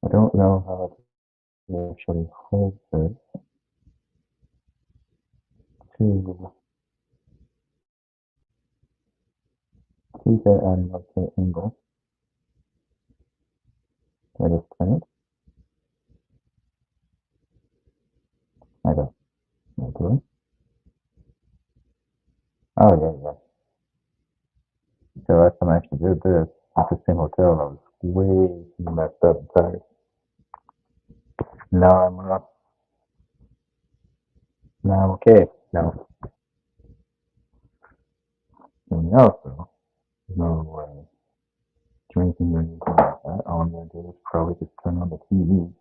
I don't know how to actually hold it to keep it at an okay angle. I just turn it. I don't know what to. Oh yeah, yeah. So last time I actually did this at the same hotel, I was way too messed up and tired. Now now I'm okay. Now anything else though, there's no drinking or anything like that. All I'm gonna do is probably just turn on the TV.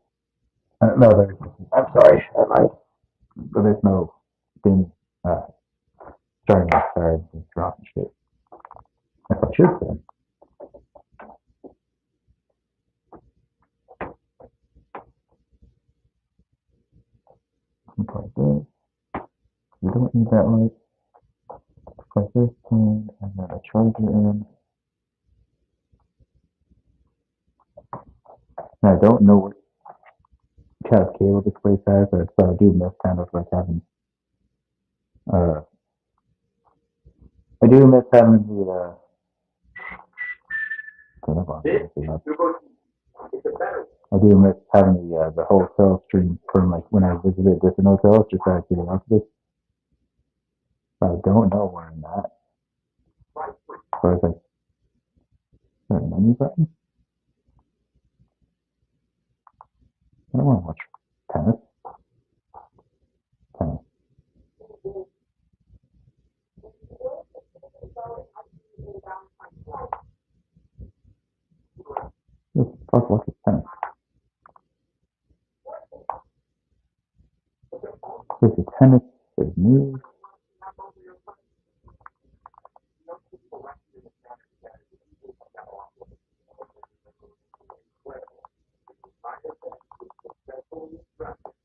No, I'm sorry, I lied. But there's no thing uh, starting outside and dropping shit. If I should say. Like this. We don't need that light. Like this and then I charge it in. And I don't know what kind of cable this place has, but I do miss kind of like having uh I do miss having the I do miss having the hotel stream from like when I visited different hotels just out of curiosity. But I don't know where I'm at. So I was like, is there a menu button? I don't want to watch tennis. Tennis. What the fuck watches tennis? There's a tennis, there's news.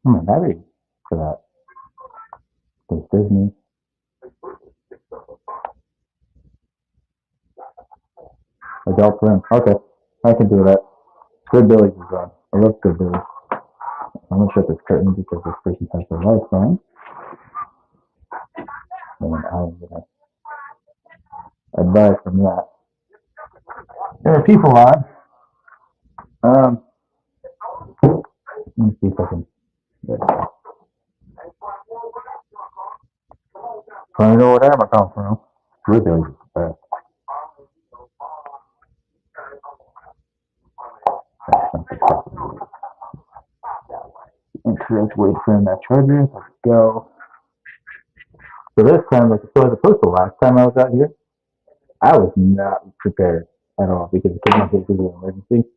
I'm married for that. There's Disney. Adult Swim. Okay. I can do that. Good Billies is on. I love Good Billies. I'm gonna shut this curtain because this person has their lights on. And I'm gonna advise from that. There are people on. Let me see if I can. I don't know where I'm coming from. Good Billies is the best. Incorrect way to turn that charger. Let's go. So this time, like so as opposed to last time I was out here, I was not prepared at all because it came up with an emergency.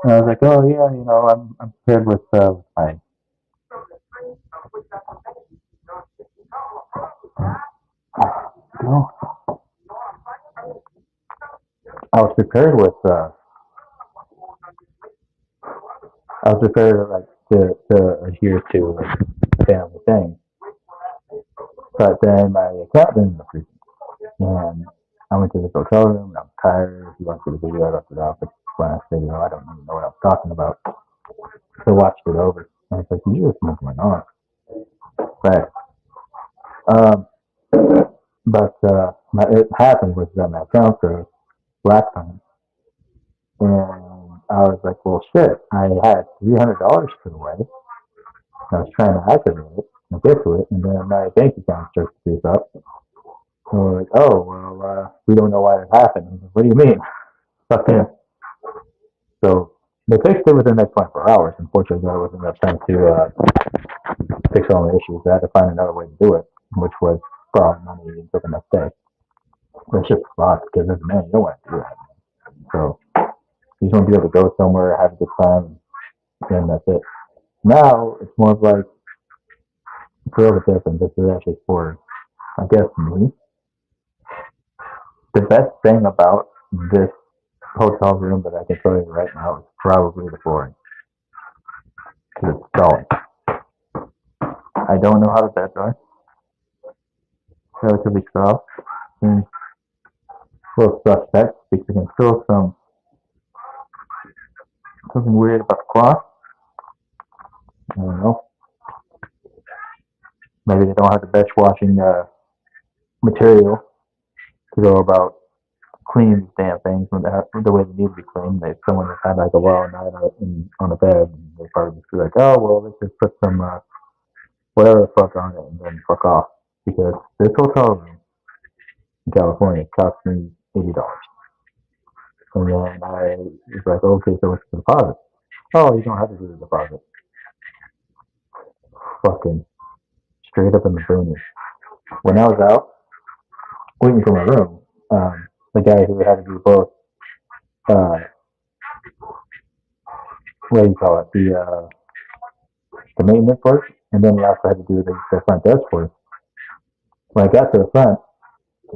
And I was like, oh yeah, I'm prepared with my, you know, I was prepared with, I was prepared like to adhere to like, family things. But then my account didn't approve, and I went to the hotel room and I was tired. He went to the video, I left it off. It's last video. I don't even know what I was talking about. So I watched it over. And I was like, you just what's going on? But um, it happened with my account froze last time, and I was like, well, shit. I had $300 put away. I was trying to activate it and get to it, and then my bank account starts to freeze up. And we're like, oh, well, we don't know why it happened. Like, what do you mean? Fuck yeah. So they fixed it within the next 24 hours. Unfortunately, there wasn't enough time to fix all the issues. I had to find another way to do it, which was borrowing money until the next day. That's just fucked because as a man, you don't want to do that. So you just want to be able to go somewhere, have a good time, and that's it. Now it's more of like feel the difference. This is actually for, I guess, me. The best thing about this hotel room that I can tell you right now is probably the flooring. Because it's solid. I don't know how the beds are. Relatively soft. Seems a little suspect because you can feel some something weird about the cloth. I don't know. Maybe they don't have the best washing material to go about cleaning these damn things the way they need to be cleaned. If someone has had like a long night out on the bed, and they probably just be like, oh well, let's just put some whatever the fuck on it and then fuck off. Because this hotel room in California cost me $80. And then I was like, okay, so what's the deposit? Oh, you don't have to do the deposit. Fucking straight up in the boonies. When I was out waiting for my room, the guy who had to do both, uh, what do you call it, the maintenance work, and then he also had to do the front desk work. When I got to the front,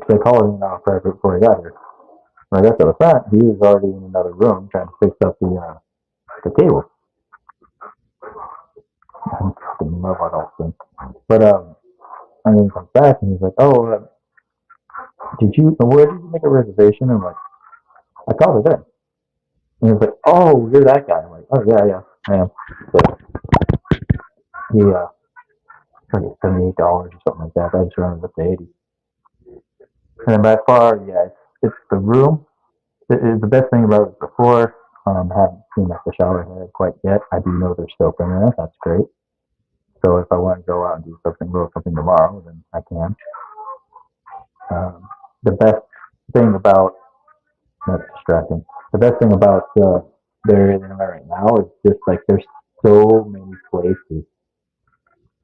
they called me out before I got here. When I got to the front, he was already in another room trying to fix up the cable. I fucking love all those things. But and then he comes back and he's like, "Oh, where did you make a reservation?" And I'm like, "I called it in." And he's like, "Oh, you're that guy." I'm like, "Oh yeah, I am." So he like $78 or something like that. I just rounded up to 80. And then by far, yeah, it's the room. The best thing about it before, I haven't seen like the shower head quite yet. I do know there's soap in there. That's great. So if I want to go out and do something tomorrow, then I can. The best thing about that's distracting. The best thing about the area that I'm at right now is just like there's so many places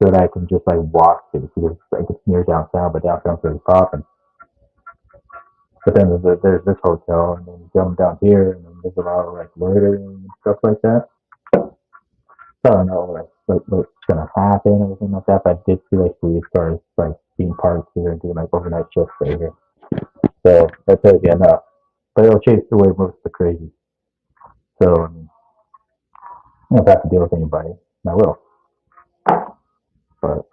that I can just like walk to because like it's near downtown, but downtown's really popping. But then there's this hotel, and then you come down here, and then there's a lot of like loitering and stuff like that. So I don't know what's gonna happen, everything like that. But I did see like police cars like being parked here and doing like overnight shifts right here. So that tells you enough. But it'll chase away most of the crazy. So I mean, I don't have to deal with anybody. I will. But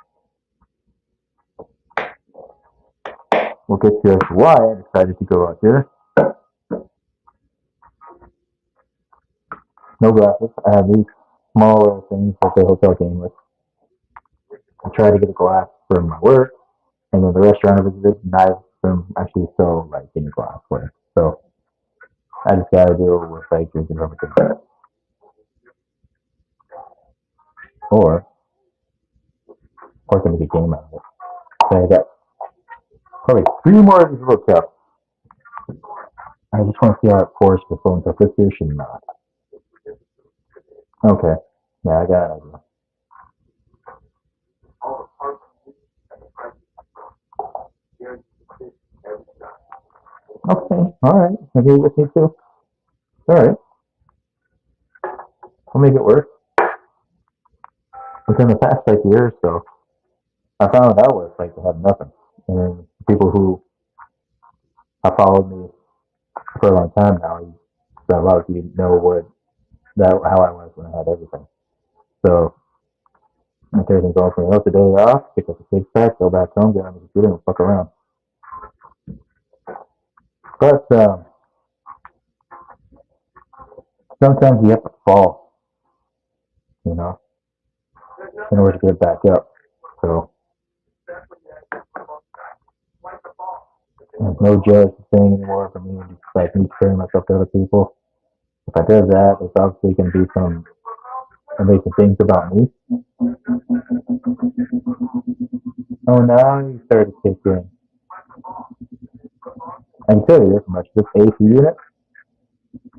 we'll get to why I decided to go out here. No glasses. I have these small little things that the hotel came with. I tried to get a glass for my work, and then the restaurant I visited, neither of them actually sell like any glassware. So I just gotta deal with like drinking from a bed. Or can make a game out of it. So I got probably 3 more of these little cups. I just want to see how it pours before until this here should not. Okay. Yeah, I got it. Okay. Alright. Maybe with me too. Alright. I'll make it work. Within the past like year or so, I found out what it's like to have nothing. And people who have followed me for a long time now, a lot of you know how I was when I had everything. So if everything's all for me, the day off, pick up a six pack, go back home, get on the computer, and fuck around. But sometimes you have to fall, you know, in order to get back up. So there's no judge thing anymore for me. It's like me comparing myself to other people. If I do that, there's obviously going to be some amazing things about me. Oh, now you started to kick in. I can tell you this much: this AC unit,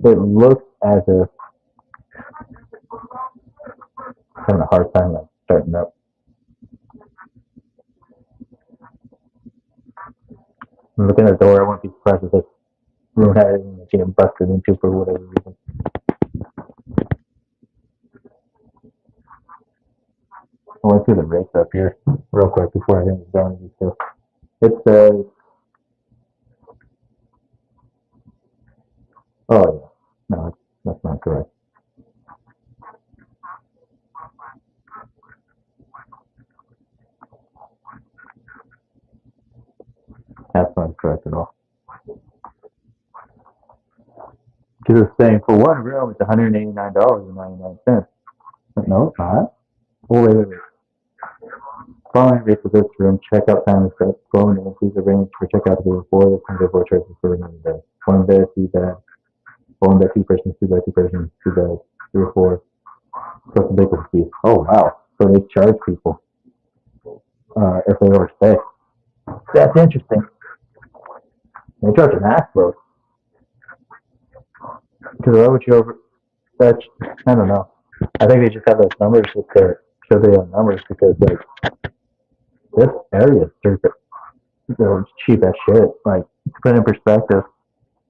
it looks as if I'm having a hard time like starting up. I'm looking at the door. I wouldn't be surprised if this room had anything getting busted into for whatever reason. I went through the rates up here real quick before I think it's done. So it says, oh yeah, no, that's not correct. That's not correct at all. Because it's saying for one room it's $189.99. No, it's not. Oh, wait. Following rates of this room, checkout time is set. Phone and please arrange for checkout to be before the time before charges for another bed. One bed, two bed. One bed, two persons, two bed, two persons, two bed, three or four. Plus the vacancy fees. Oh wow. So they charge people if they overstay. That's interesting. They charge an ass load. Because why would you over that's I don't know. I think they just have those numbers with their show they have numbers because like this area is stupid. It's cheap as shit. Like to put it in perspective,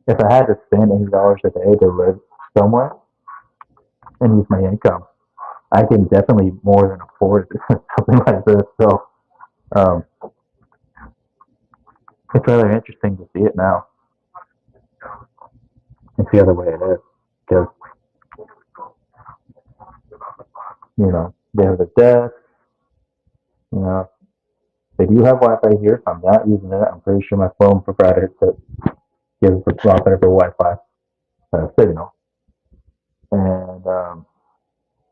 if I had to spend $80 a day to live somewhere and use my income, I can definitely more than afford something like this. So um, it's rather interesting to see it now. It's the other way it is because they have the desk. You know they do have Wi-Fi here. If I'm not using it, I'm pretty sure my phone provider gives a lot better for Wi-Fi signal. And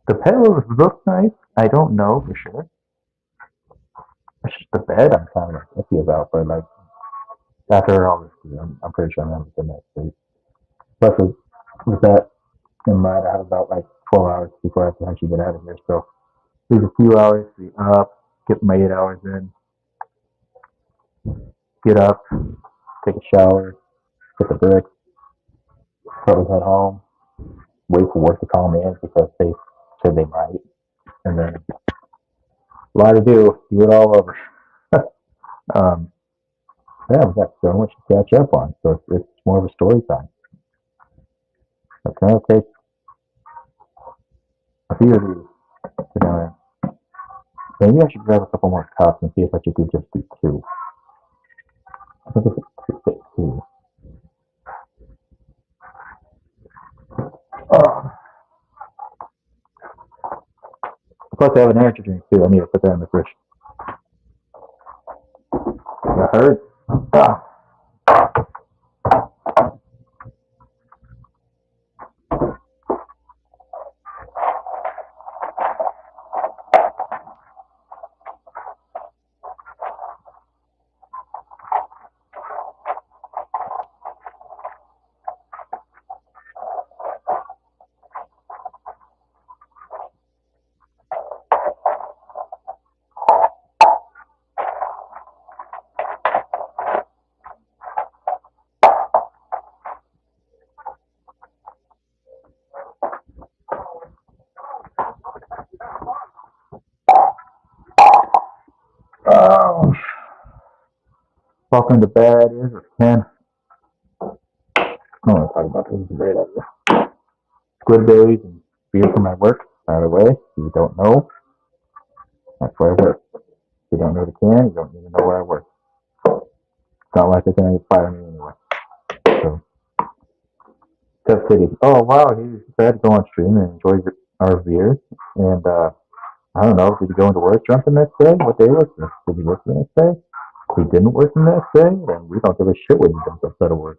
the pillows look nice. I don't know for sure. It's just the bed I'm kind of iffy about, but like after all this, I'm pretty sure I'm gonna get the next week. Plus, with that in mind, I have about like 12 hours before I have to actually get out of here. So, leave a few hours to be up, get my 8 hours in, get up, take a shower, get the bricks, probably head home, wait for work to call me in because they said they might, and then a lot to do it all over. um, yeah, we got so much to catch up on, so it's more of a story time. It's gonna take a few of these to go in. Maybe I should grab a couple more cups and see if I should just do two. I think it's two. Oh. Plus, I have an energy drink too. I need to put that in the fridge. That hurts. Ah. Oh. Welcome to bed. Here's a 10. I don't want to talk about this. It's a great idea. Squidbillies and beer from my work. By the way, if you don't know, that's where I work. If you don't know the can, you don't even know where I work. It's not like they're going to fire me anyway. So, Tough City. Oh, wow. He decided to go on stream and enjoy our beer. And, I don't know. Did he go into work drunk the next day? What day was this? Did he work the next day? If he didn't work the next day, then we don't give a shit when he comes outside of work.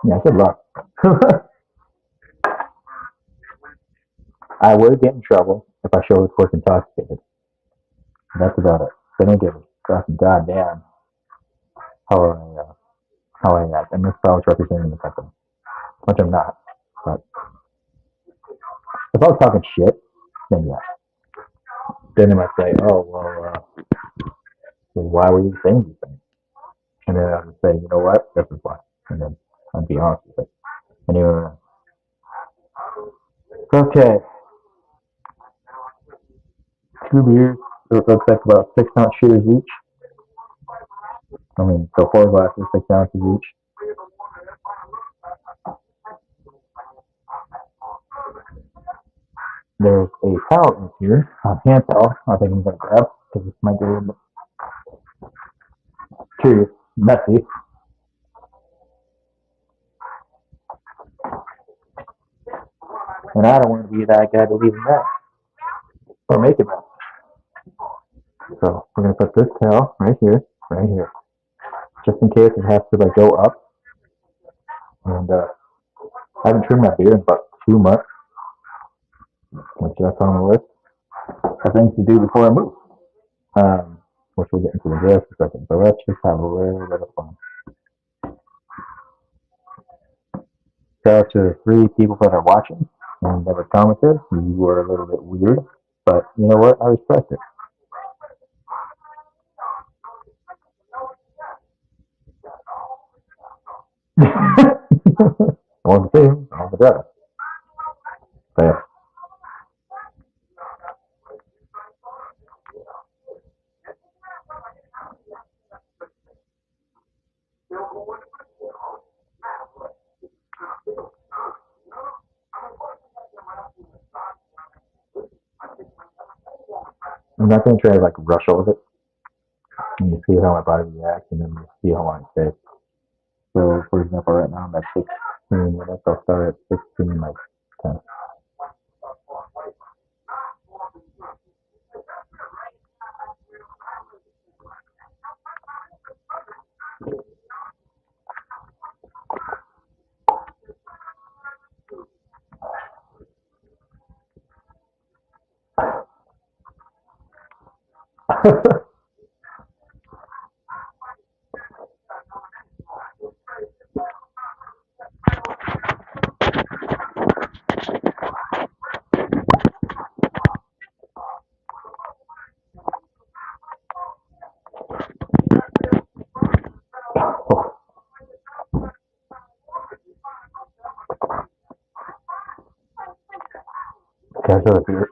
Yeah, good luck. I would get in trouble if I showed up work intoxicated. That's about it. They don't give a fucking goddamn how I act. And this I was representing the company, which I'm not. But if I was talking shit, then yeah. Then they might say, "Oh well, why were you saying these things?" And then I would say, "You know what? This is why." And then I'd be honest with it. Anyway, okay. 2 beers. It looks like about 6-ounce shooters each. I mean, so 4 glasses, 6 ounces each. There's a towel in here, a hand towel. I think I'm gonna grab because this might be a little bit too messy. And I don't want to be that guy to leave a mess or make a mess. So we're gonna put this towel right here, just in case it has to like go up. And I haven't trimmed my beard in about 2 months, which that's on the list of things to do before I move. Which we'll get into in just a second. So let's just have a little bit of fun. Shout out to the 3 people that are watching and never commented. You were a little bit weird, but you know what? I respect it. On the team, on the drive. So, yeah. I'm not going to try to like rush over it. And you see how my body reacts, and then you see how long it takes. So, for example, right now I'm at 16 minutes. I'll start at 16 like 10. Okay, so if you're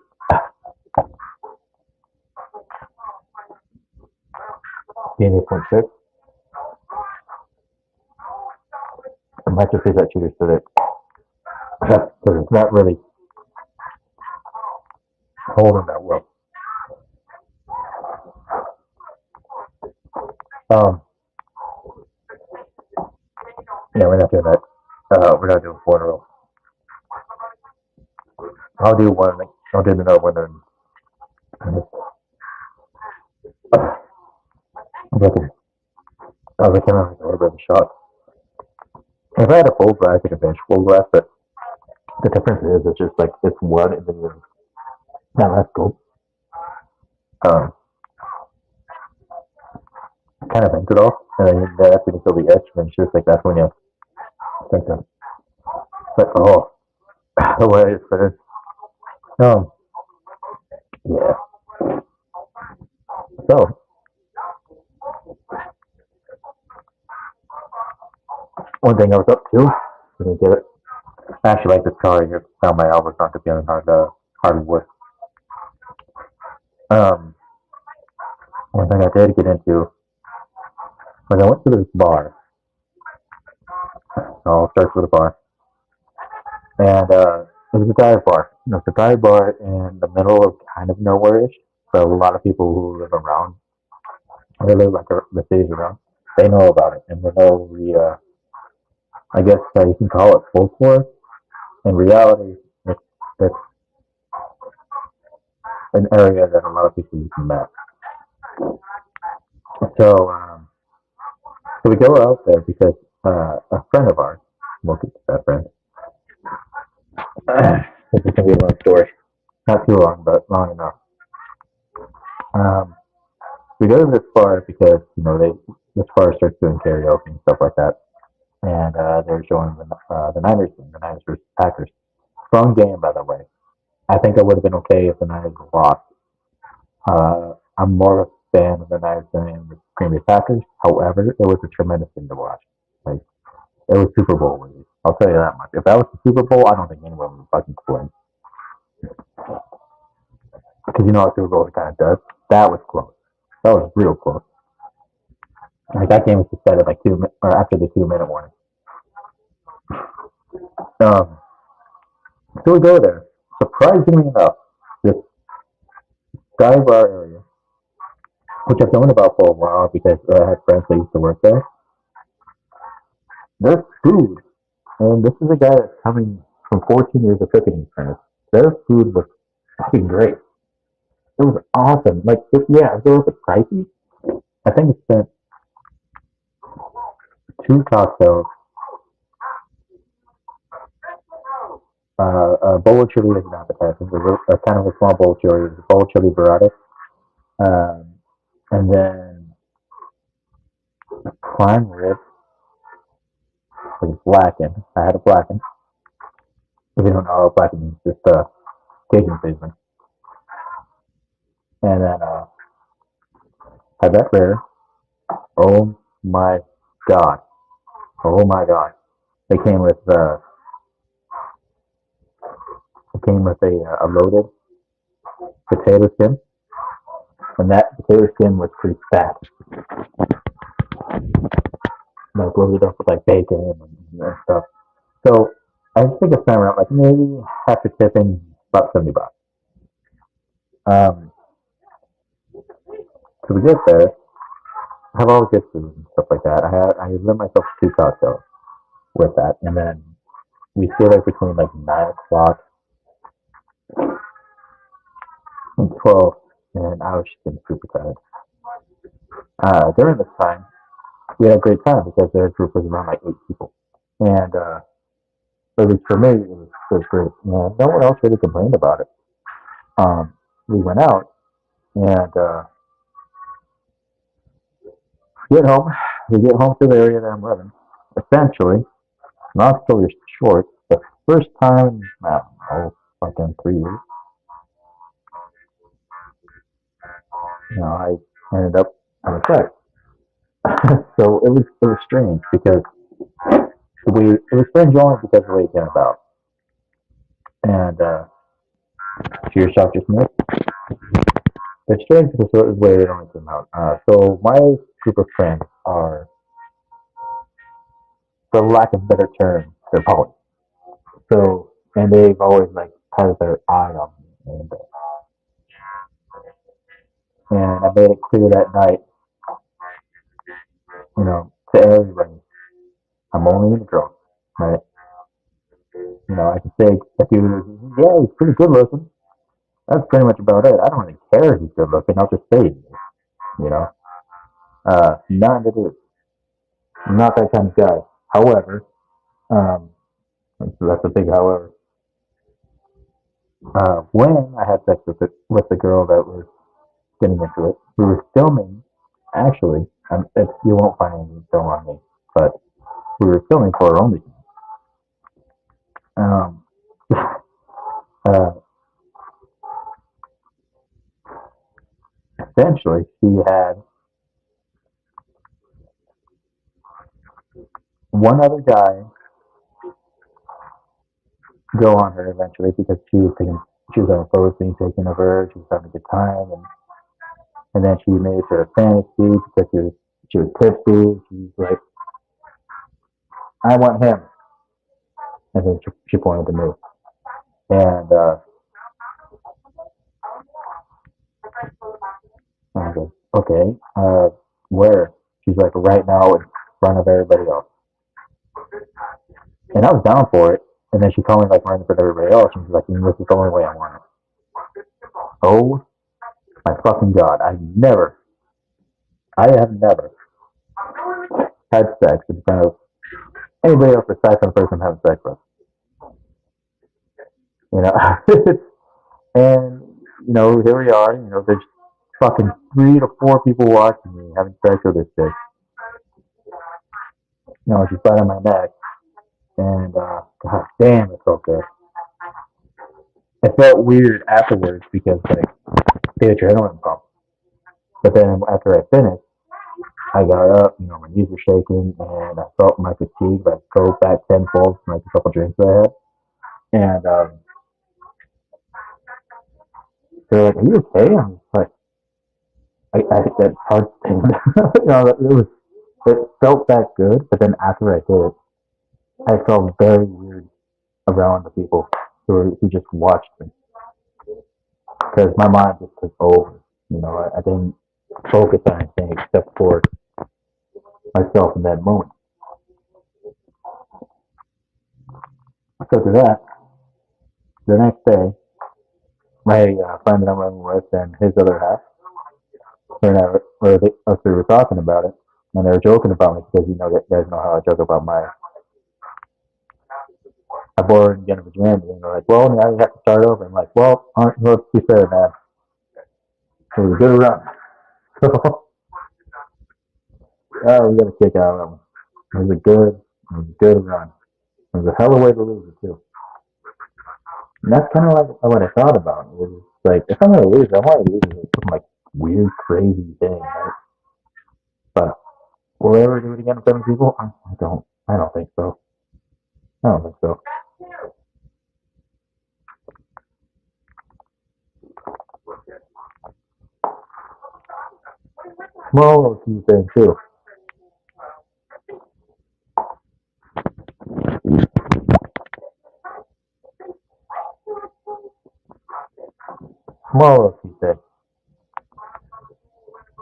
being 8.6, I might just say that cheaters so that because it's not really holding that well. Yeah, we're not doing that. We're not doing 4 in a row. I'll do one. I'll do another one. And I'll kind of a little bit of a shot. If I had a full glass, I could bench full glass, but the difference is it's just like it's one and then you're not let's go. Kind of bench it off, and then that's when you feel the edge, and it's just like that's when you think that. But oh, the way it's finished. Yeah. So, one thing I was up to, didn't get it. I actually like this car here. Found my Albert not to be on hardwood. One thing I did get into was I went to this bar. I'll start with a bar. And it was a dive bar. It's a dive bar in the middle of kind of nowhere-ish. So a lot of people who live around, they live like the cities around, they know about it. And they know the, I guess you can call it folklore. In reality, it's an area that a lot of people use to met. So we go out there because a friend of ours, we'll get to that friend. This is going to be a long story. Not too long, but long enough. We go to this bar because, this bar starts doing karaoke and stuff like that. And they're showing the Niners game, the Niners versus Packers. Fun game, by the way. I think it would have been okay if the Niners lost. I'm more of a fan of the Niners than the Green Bay Packers. However, it was a tremendous thing to watch. Like, it was Super Bowl worthy. I'll tell you that much. If that was the Super Bowl, I don't think anyone would fucking complain. Because you know what Super Bowl kind of does? That was close. That was real close. Like, that game was decided like after the 2-minute warning. So we go there. Surprisingly enough, this dive bar area, which I've known about for a while because I had friends that used to work there. Their food, and this is a guy that's coming from 14 years of cooking experience. Their food was fucking great. It was awesome. Like, it was a little bit pricey. I think I spent 2 cocktails A bowl of chili as an appetizer, a kind of a small bowl of chili, a bowl of chili burrata, um, and then prime rib, was blackened. I had a blackened. If you don't know what blackened means, just Cajun seasoning. And then had that there. Oh my god. Oh my god. It came with a loaded potato skin, and that potato skin was pretty fat. Like loaded up with like bacon and stuff. So I think I spent around like maybe half the tipping, about $70. Um, so we get there. I have all the good food and stuff like that. I limit myself to 2 cocktails with that, and then we stay there between like 9 o'clock and 12, and I was just getting super tired. During this time, we had a great time because their group was around like 8 people, and at least for me, it was great. And no one else really complained about it. We went out and get home. We get home to the area that I'm living. Essentially, long story short, the first time, I don't know, fucking 3 years, I ended up having sex. So it was strange because it was strange only because of the way it came about. And to yourself just missed. It's strange because of the way it only came out. So my group of friends are, for lack of a better term, they're poly. So, and they've always like had their eye on me, and I made it clear that night, to everybody, I'm only in the drunk, right? I can say if he was, yeah, he's pretty good looking. That's pretty much about it. I don't really care if he's good looking. I'll just say he is, you know. Nothing to do. I'm not that kind of guy. However, um, that's a big however. When I had sex with the girl that was getting into it, we were filming. Actually, you won't find any film on me, but we were filming for our own. Um, uh, Essentially, she had one other guy go on her eventually because she was having photos being taken of her. She was having a good time, and then she made it to a fantasy because she was tipsy. She's like, I want him, and then she pointed to me, and I was like, okay, where? She's like, right now in front of everybody else, and I was down for it. And then she told me like right in front of everybody else, and she's like, this is the only way I want it. Oh my fucking god! I have never had sex in front of anybody else besides the person I'm having sex with. You know, and here we are. There's fucking 3 to 4 people watching me having sex with this chick. She's biting my neck, and god damn, it felt good. It felt weird afterwards because like the adrenaline pump. But then after I finished, I got up, my knees were shaking, and I felt my fatigue like go back tenfold from like a couple drinks I had. And they're like, "Are you okay?" I'm like, it's hard to say. It felt that good, but then after I did it, I felt very weird around the people who just watched me because my mind just took over. I didn't focus on anything except for myself in that moment. So to that, the next day, my friend that I'm living with and his other half, us three were talking about it, and they were joking about me because you guys know how I joke about I borrowed and get a virginity, and they're like, well, now you have to start over. I'm like, well, let's be fair, man. It was a good run. So, we got a kick out of that one. It was a good run. It was a hell of a way to lose it too. And that's kind of like what I thought about. It was like, if I'm gonna lose, I want to lose it with some like weird, crazy thing, right? But will I ever do it again with other people? I don't. I don't think so. I don't think so. Well, a few things too. Well, a few things.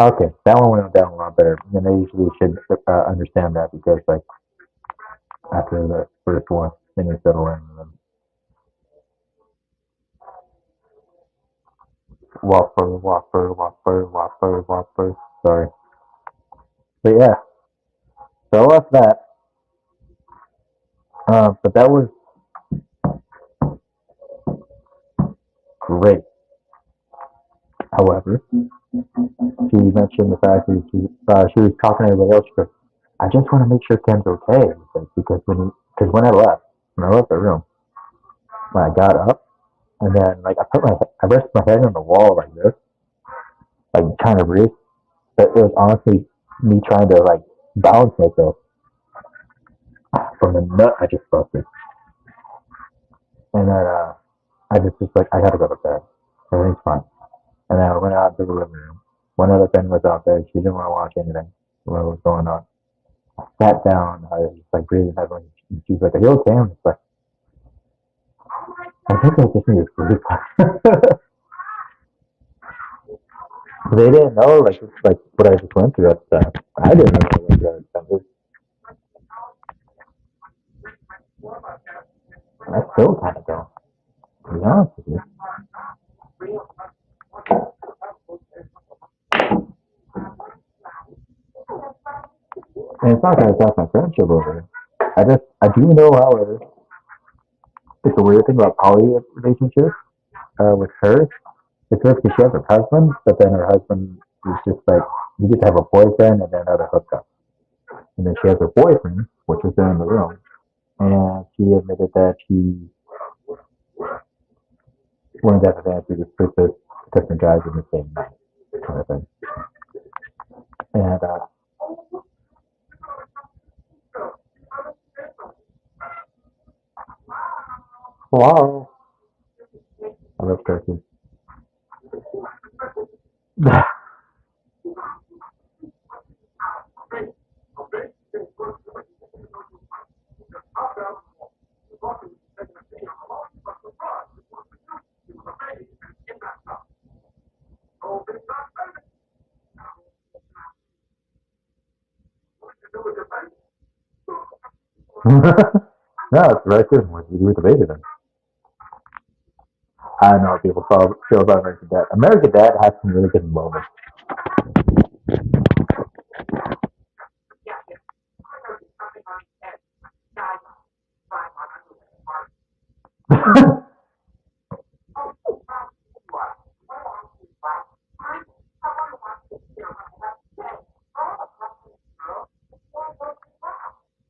Okay, that one went down a lot better. And I usually should understand that because, like, after the first one, things settle in. And then Whopper. Sorry. But yeah, so I lost that. But that was great. However, she mentioned the fact that she was talking to everybody else. She goes, I just want to make sure Ken's okay. Because when I left the room, when I got up, and then like I rested my head on the wall like this, like trying to breathe. But it was honestly me trying to like balance myself from the nut I just busted. And then I just like I gotta go to bed. Everything's fine. And then I went out to the living room. One other friend was out there. She didn't want to watch anything. What was going on? I sat down. I was just like breathing heavily. And she's like, "Are you okay?" I'm just like, I think I just need to sleep. They didn't know like what I just went through at the time. I didn't know what I went through at the time. I still kind of don't, to be honest with you. And it's not that I lost my friendship over it. I do know, however, it's a weird thing about poly relationships with her. It's weird because she has her husband, but then her husband is just like, you get to have a boyfriend and then another hookup. And then she has her boyfriend, which was there in the room, and she admitted that she wanted to have a fantasy with different guys in the same night, kind of thing. And wow, I love turkey. No, it's very good. What do you do with the baby then? I know what people feel about American Dad. American Dad has some really good moments.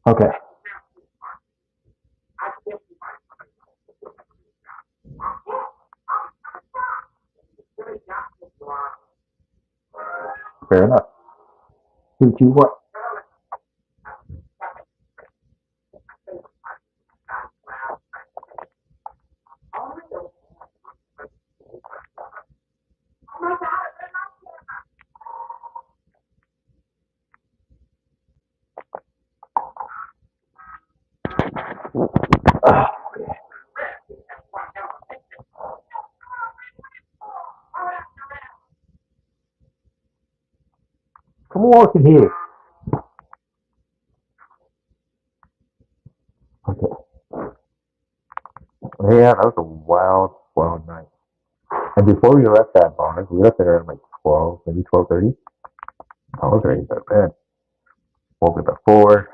Okay, fair enough. Who to what? Come on, in here. Okay. Yeah, that was a wild night. And before we left that bar, we left there at like 12, maybe 12:30. I was ready to go to bed. Woke up at 4.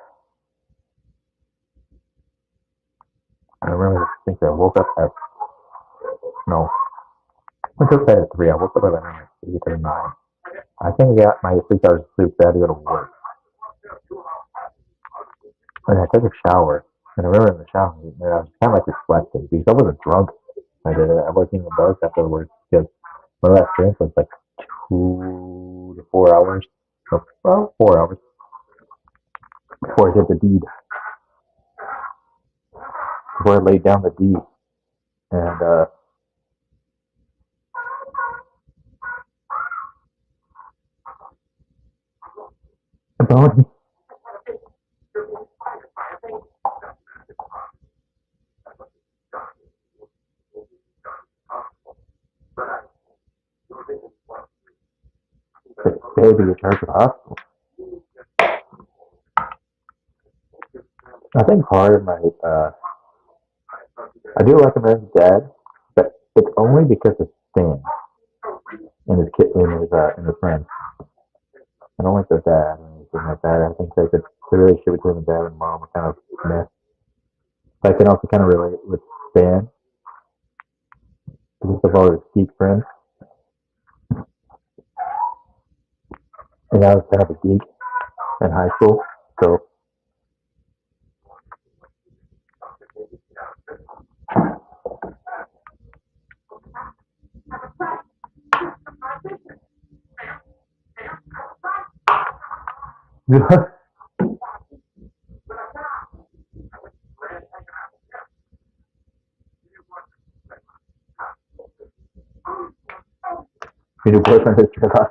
I remember think I woke up at, no, I went to bed at 3. I woke up at like 8 or 9. I think I got my 6 hours of sleep, so I had to go to work. And I took a shower. And I remember in the shower, and I was kind of like reflecting because I wasn't drunk. I wasn't even buzzed afterwards because my last drink was like 2 to 4 hours. So, well, 4 hours before I hit the deed. Before I laid down the deed. And, Tony, baby, it's hurt to the hospital. I think part of my, I do recommend his dad, but it's only because of Stan and his kid and his friend. I don't like their dad or anything like that. I think like the relationship between the dad and mom are kind of meh. I can also kind of relate with Stan because of all his geek friends. And I was kind of a geek in high school, so your boyfriend is Sherlock.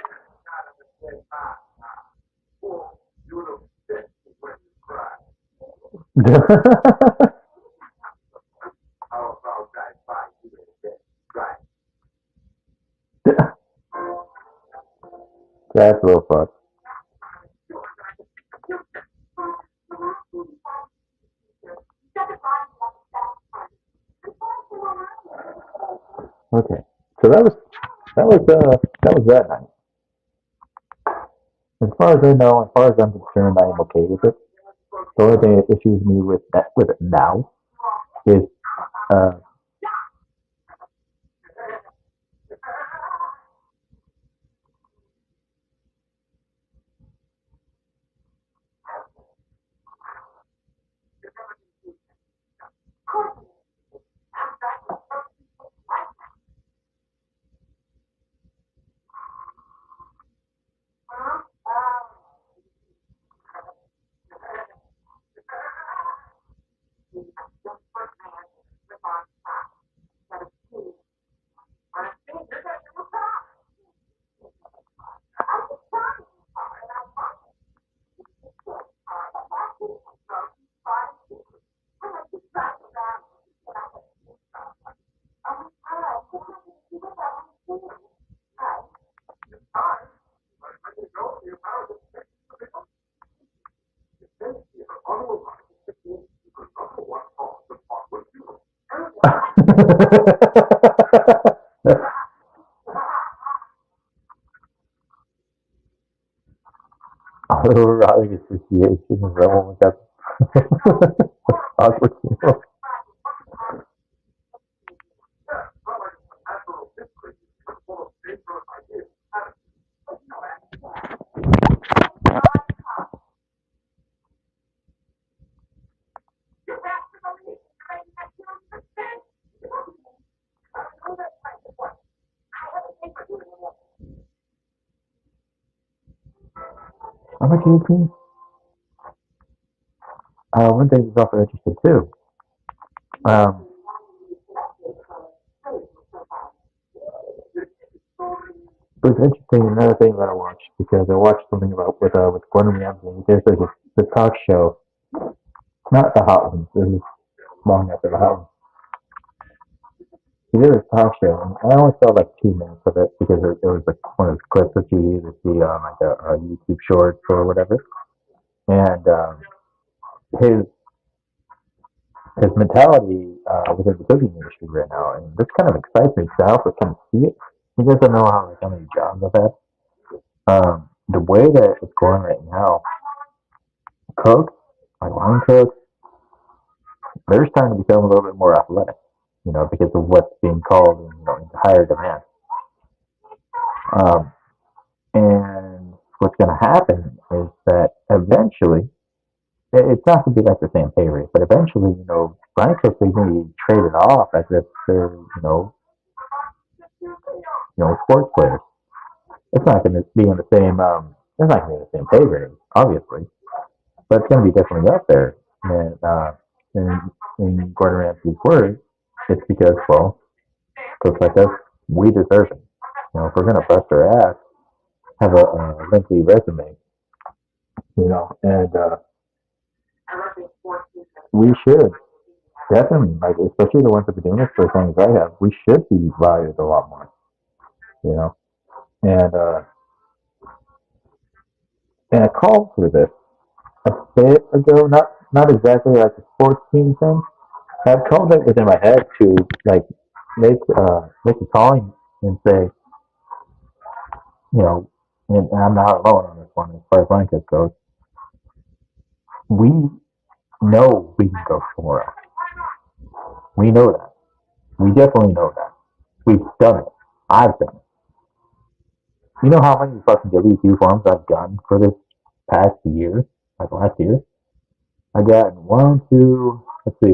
That's a little fun. Okay, so that was that night. As far as I know, as far as I'm concerned, I am okay with it. The only thing that issues me with it now is uh, erotic association is that one we got awkward. I'm like 18. One thing is also interesting too. Um, it was interesting. Another thing that I watched because I watched something about with Gordon Ramsay. There's a talk show, not the Hot Ones. This is long after the Hot Ones. He did a talk show, and I only saw like 2 minutes of it because it was like one of those clips that you either see on like a YouTube Shorts or whatever. And his his mentality within the cooking industry right now, and this kind of excites me because I also kind of see it. You guys don't know how many jobs I've had. The way that it's going right now, cooks, like line cooks, they're starting to become a little bit more athletic. because of what's being called into higher demand. Um, and what's going to happen is that eventually, it's not going to be like the same pay rate, but eventually, Brian Cook is going to be traded off as if they're, sports players. It's not going to be in the same, it's not going to be the same pay rate, obviously, but it's going to be definitely up there. And in Gordon Ramsay's words, it's because, well, cooks like us, we deserve it. If we're going to bust our ass, have a lengthy resume, and we should definitely, like, especially the ones that have been doing this for as long as I have, we should be valued a lot more, and I called for this a bit ago, not exactly like a sports team thing. I've called it within my head to like make a calling and say, and I'm not alone on this one as far as blanket goes. We know we can go somewhere else. We know that. We definitely know that. We've done it. I've done it. You know how many fucking W2 forms I've gotten for this past year, like last year? I got one, two, three,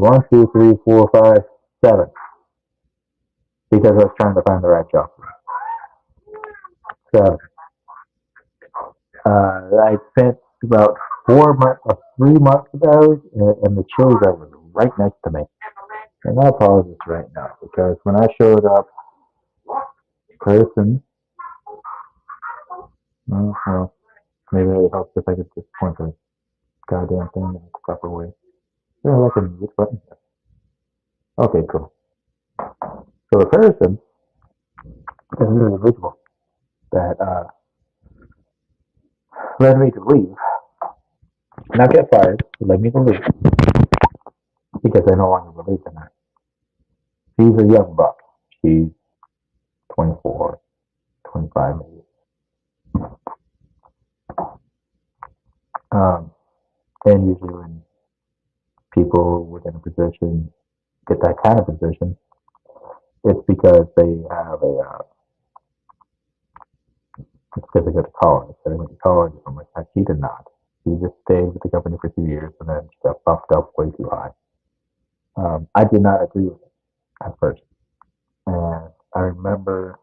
four, five, seven. Because I was trying to find the right job. Seven. I spent about 3 months of those, and the Chili's was right next to me. And I apologize right now because when I showed up, person, well, maybe it helps if I could just point the goddamn thing in the proper way. Yeah, like a mute button. Okay, cool. So the person is an individual that led me to leave, not get fired, led me to leave because I no longer believe in her. She's a young buck. She's 24, 25 maybe. And usually when people within a position get that kind of position, it's because they have it's because they go to college. So they went to college, and I'm like, she did not. She just stayed with the company for 2 years and then she got bumped up way too high. I did not agree with it at first. And I remember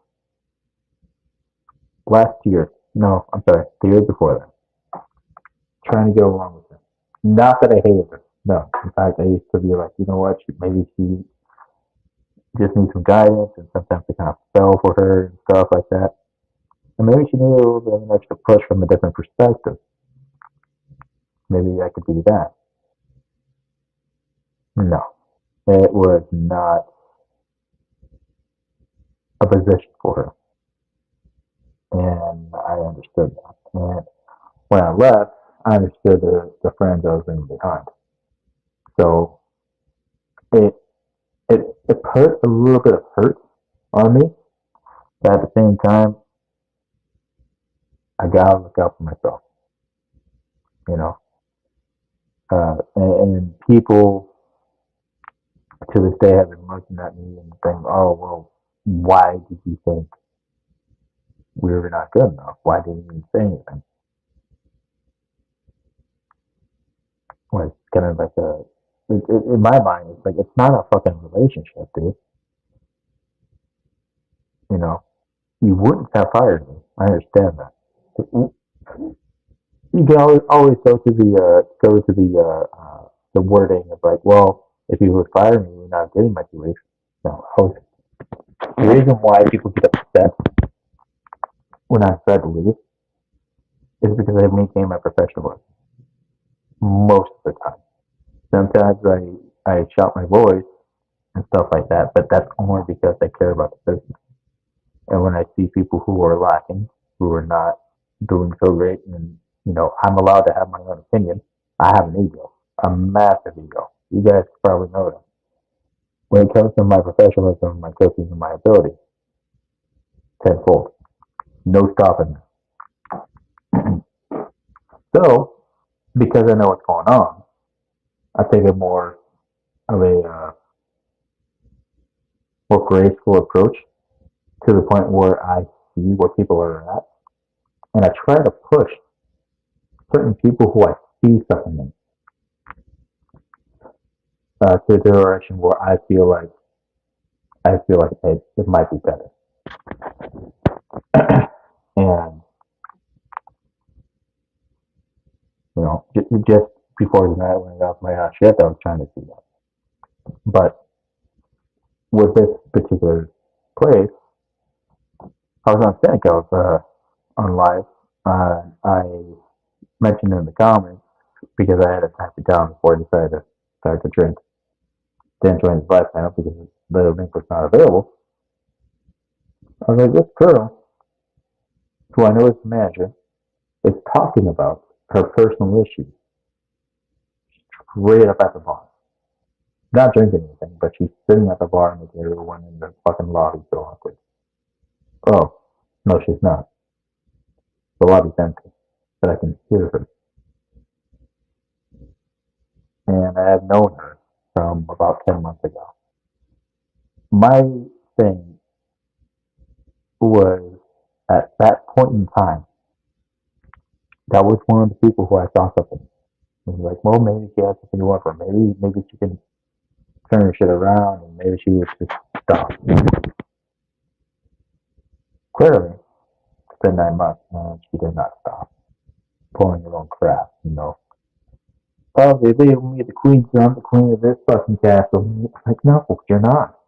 last year, no, I'm sorry, the year before that, trying to get along with her. Not that I hated her. No. In fact, I used to be like, you know what, maybe she just needs some guidance, and sometimes I kind of fell for her and stuff like that. And maybe she needed a little bit of an extra push from a different perspective. Maybe I could do that. No. It was not a position for her. And I understood that. And when I left, I understood the friends I was leaving behind. So it put a little bit of hurt on me. But at the same time, I gotta look out for myself. And people to this day have been looking at me and saying, "Oh, well, why did you think we were not good enough? Why didn't you say anything?" Well, it's kind of like in my mind, it's like, it's not a fucking relationship, dude. You wouldn't have fired me. I understand that. You can always go to the wording of like, well, if you would fire me, we're not getting my 2 weeks. No, the reason why people get upset when I decide to leave is because I maintain my professionalism most of the time. Sometimes I shout my voice and stuff like that, but that's only because I care about the business. And when I see people who are lacking, who are not doing so great, and I'm allowed to have my own opinion. I have an ego, a massive ego. You guys probably know that. When it comes to my professionalism, my coaching, and my ability, tenfold. No stopping. So, because I know what's going on, I take it more of a more graceful approach to the point where I see where people are at, and I try to push certain people who I see something in to the direction where I feel like it might be better. And just before the night when I got off my shift, I was trying to do that. But with this particular place, I was on think of on live. I mentioned in the comments because I had to type it down before I decided to start to drink. Didn't join the live panel because the link was not available. I was like, this girl, who I know is the manager, is talking about her personal issues straight up at the bar. Not drinking anything, but she's sitting at the bar and making everyone in the fucking lobby so awkward. Oh, no, she's not. The lobby's empty, but I can hear her. And I have known her from about 10 months ago. My thing was, at that point in time, that was one of the people who I saw something. I was like, well, maybe she has something to offer. Maybe she can turn her shit around, and maybe she was just stop. Clearly, it's been 9 months, and she did not stop pulling her own crap, Oh, they leave me the queen, so I'm the queen of this fucking castle. Like, no, you're not.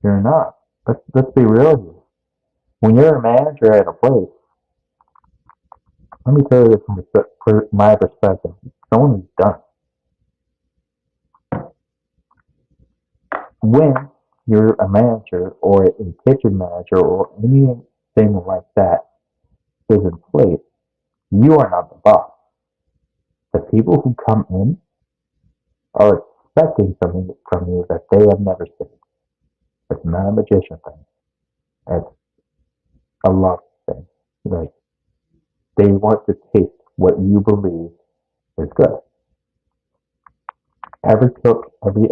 You're not. Let's be real here. When you're a manager at a place, let me tell you this from my perspective. Someone who's done. When you're a manager or a kitchen manager or anything like that is in place, you are not the boss. The people who come in are expecting something from you that they have never seen. It's not a magician thing. It's a love thing. Like, they want to taste what you believe is good. Every cook, every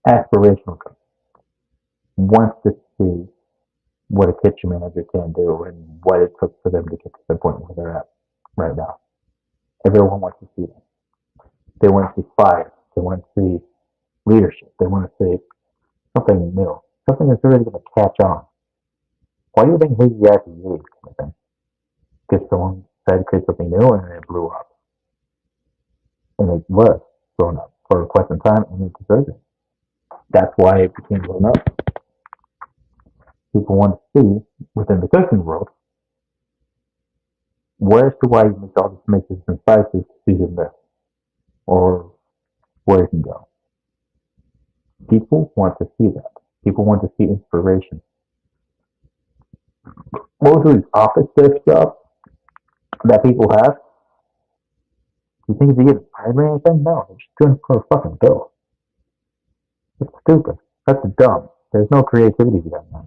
aspirational cook wants to see what a kitchen manager can do and what it took for them to get to the point where they're at right now. Everyone wants to see that. They want to see fire. They want to see leadership. They want to see something new. Something that's really going to catch on. Why do you think Hazy IPA is? Because someone tried to create something new and it blew up. And it was blown up for quite some time and it deserved it. That's why it became blown up. People want to see within the cooking world where's the why you make all these mixes and spices to season this, or where it can go. People want to see that. People want to see inspiration. Most of these office-based jobs that people have, you think they get inspired by anything? No, they're just doing it for a fucking bill. It's stupid. That's dumb. There's no creativity behind that.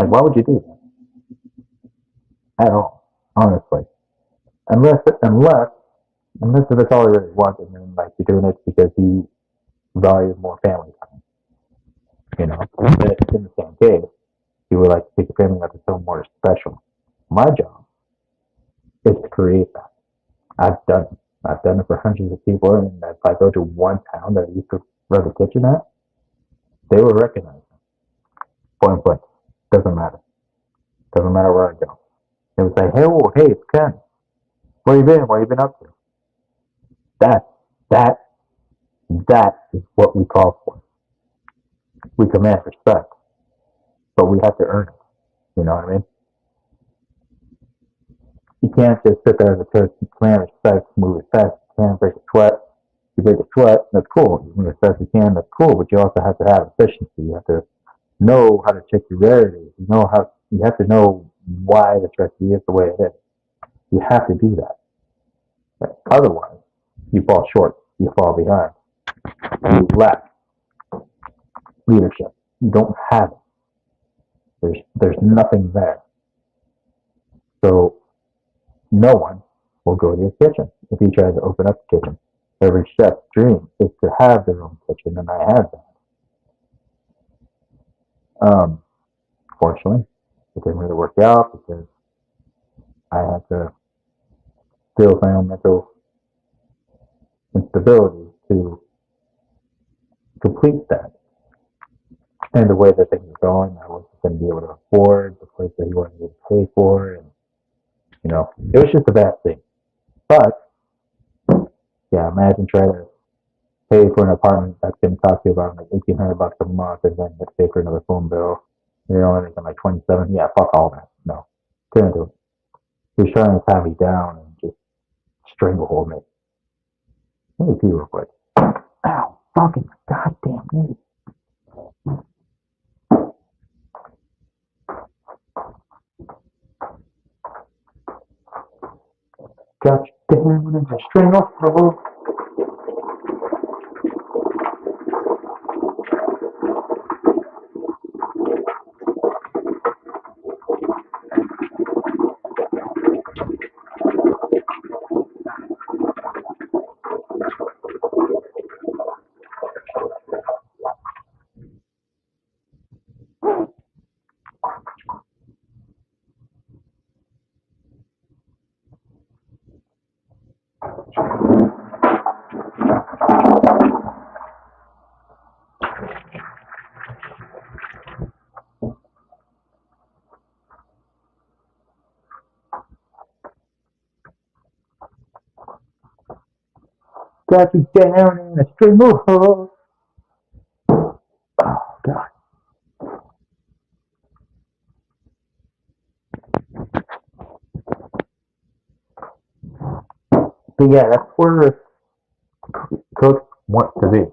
Like, why would you do that? At all, honestly. Unless that's all you really want, and then like you're doing it because you value more family time. In the same case, you would like to take your family out to something more special. My job is to create that. I've done it. I've done it for hundreds of people, and if I go to one town that I used to run the kitchen at, they will recognize me. Point blank. Doesn't matter. Doesn't matter where I go. They would say, hey, it's Ken. Where you been? What you been up to? That is what we call for. We command respect, but we have to earn it. You know what I mean? You can't just sit there as a coach and command respect, move as fast as you can, break a sweat. You break a sweat, that's cool. You move as fast as you can, that's cool. But you also have to have efficiency. You have to know how to check your rarity. You have to know why this recipe is the way it is. You have to do that. Otherwise, you fall short. You fall behind. You lack leadership. You don't have it. There's nothing there. So no one will go to your kitchen if you try to open up the kitchen. Every chef's dream is to have their own kitchen, and I had that. Fortunately, it didn't really work out because I had to deal with my own mental instability to complete that. And the way that things were going, I wasn't going to be able to afford the place that he wanted me to pay for, and it was just a bad thing. But yeah, imagine trying to pay for an apartment that's going to cost you about like $1,800 a month, and then you have to pay for another phone bill. You're only making like 27. Yeah, fuck all that. No, couldn't do it. He was trying to tie me down and just stranglehold me. Let me pee real quick. Ow, fucking goddamn me. Got you down in the stranglehold. Got you down in a stranglehold. Oh, God. But yeah, that's where cooks want to be.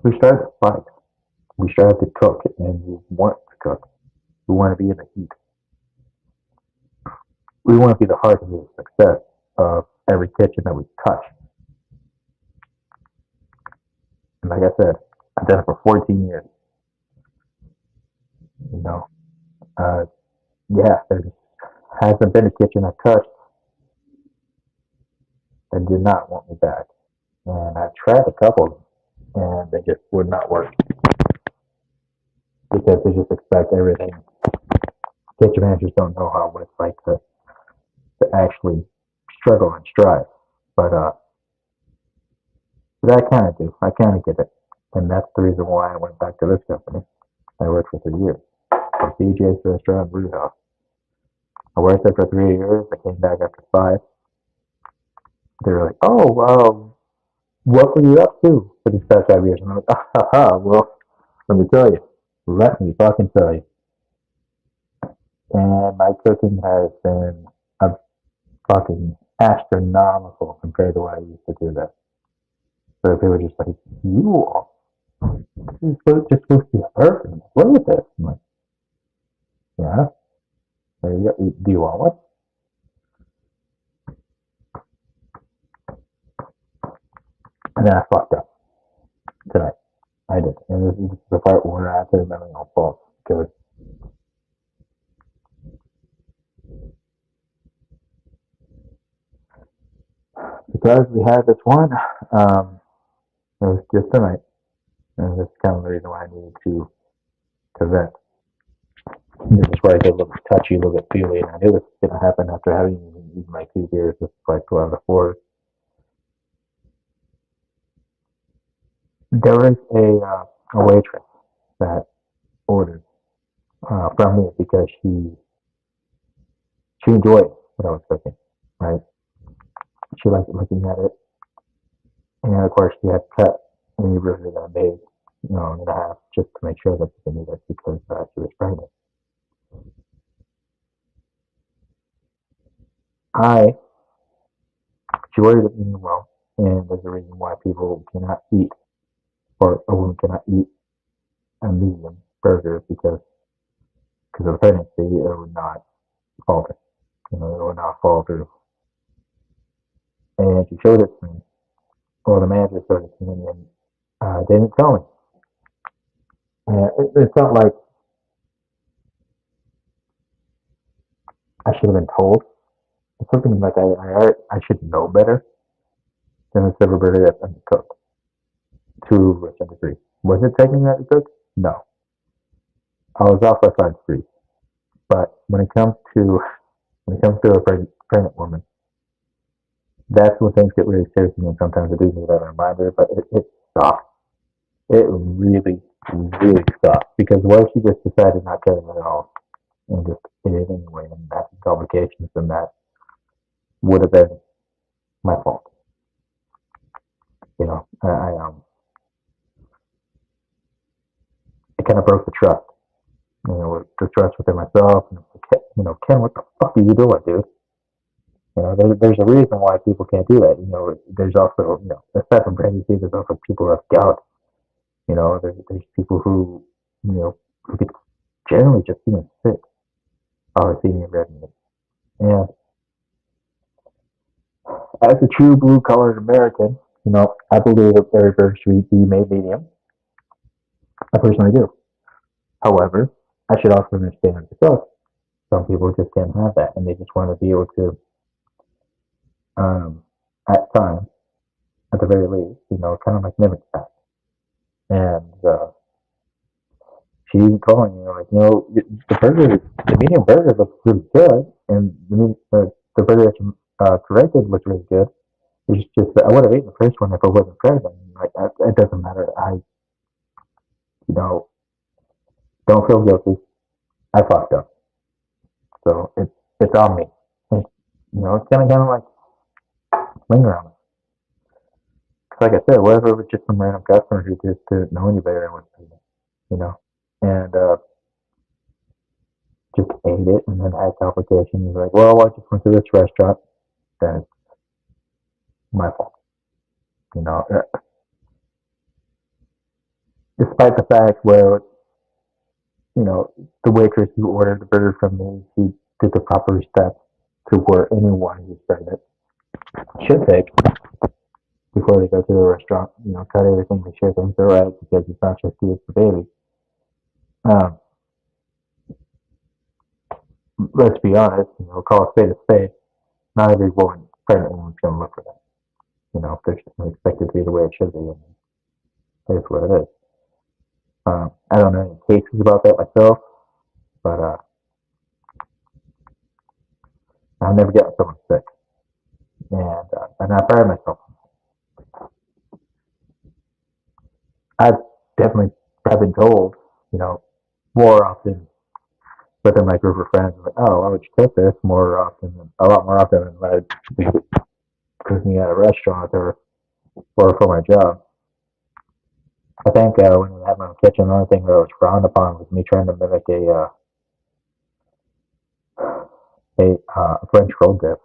We strive to fight. We strive to cook, and we want to cook. We want to be in the heat. We want to be the heart of the success of every kitchen that we touch. And like I said, I've done it for 14 years. You know, uh, yeah, there hasn't been a kitchen I touched that did not want me back. And I tried a couple of them, and they just would not work because they just expect everything. Kitchen managers don't know what it's like to actually struggle and strive. But I kind of do. I kind of get it. And that's the reason why I went back to this company. I worked for 3 years. From BJ's Restaurant Brewhouse. I worked there for 3 years. I came back after 5. They were like, oh, what were you up to for these past 5 years? And I'm like, well, let me tell you. Let me fucking tell you. And my cooking has been a fucking astronomical compared to what I used to do that. So they were just like, you are just supposed to be a person. What is this? I'm like, yeah. There you go. Do you want one? And then I fucked up tonight. I did. And this is the part where I have to remember my own fault. Because we had this one, it was just tonight. And this is kind of the reason why I needed to vent. This is where I get a little touchy, a little bit feely, and I knew this was going to happen after having eaten my 2 beers. This is like 2 out of the 4. There was a waitress that ordered from me because she enjoyed what I was cooking, right? She liked looking at it, and of course she had cut any burger that I made, in half just to make sure that she could eat it because she was pregnant. I She ordered it really well, and there's a reason why people cannot eat, or a woman cannot eat a medium burger because of the pregnancy, it would not falter. It would not fall through. And she showed it to me. Well, the manager showed it to me, and didn't tell me. It felt like I should have been told something like I should know better than a silver burger that's undercooked to a certain degree. Was it technically undercooked? No. I was off by 5 degrees. But when it comes to a pregnant woman, that's when things get really serious and sometimes I do need that reminder, but it stopped. It really, really stopped. Because what if she just decided not to at all and just did it anyway and that's complications and that would have been my fault. It kind of broke the trust. The trust within myself. And Ken, what the fuck are you doing, dude? There's a reason why people can't do that. There's also, aside from pregnancy, there's also people who have gout. There's people who get generally just feeling sick of seeing red meat. And as a true blue collared American, I believe that every burger should be made medium. I personally do. However, I should also understand myself. Some people just can't have that, and they just want to be able to, um, at times, at the very least, kind of like mimic that. And she calling me like, the medium burger looks really good, and the burger that you corrected looks really good. It's just that I would have eaten the first one if I wasn't pregnant. Like it doesn't matter. You know, don't feel guilty. I fucked up, so it's on me. And, it's kind of like linger on it. 'Cause like I said, what if it was just some random customer who just didn't know any better and was pregnant, you know, and just ate it and then had complications. Like, well, I just went to this restaurant. Then it's my fault. You know, despite the fact where the waitress who ordered the burger from me, she did the proper steps to where anyone who's pregnant should take before they go to the restaurant. Cut everything, make sure things are right because it's not just you, it's the baby. Um, let's be honest. Call a spade a spade. Not every pregnant woman's going to look for that. If they're expected to be the way it should be, and it's what it is. I don't know any cases about that myself, but I've never gotten someone sick, and I pride myself. I've definitely have been told, you know, more often within my group of friends, like, oh, why would you cook this a lot more often than I'd be cooking at a restaurant or for my job. I think when we had my own kitchen, the only thing that was frowned upon was me trying to mimic a French roll dip.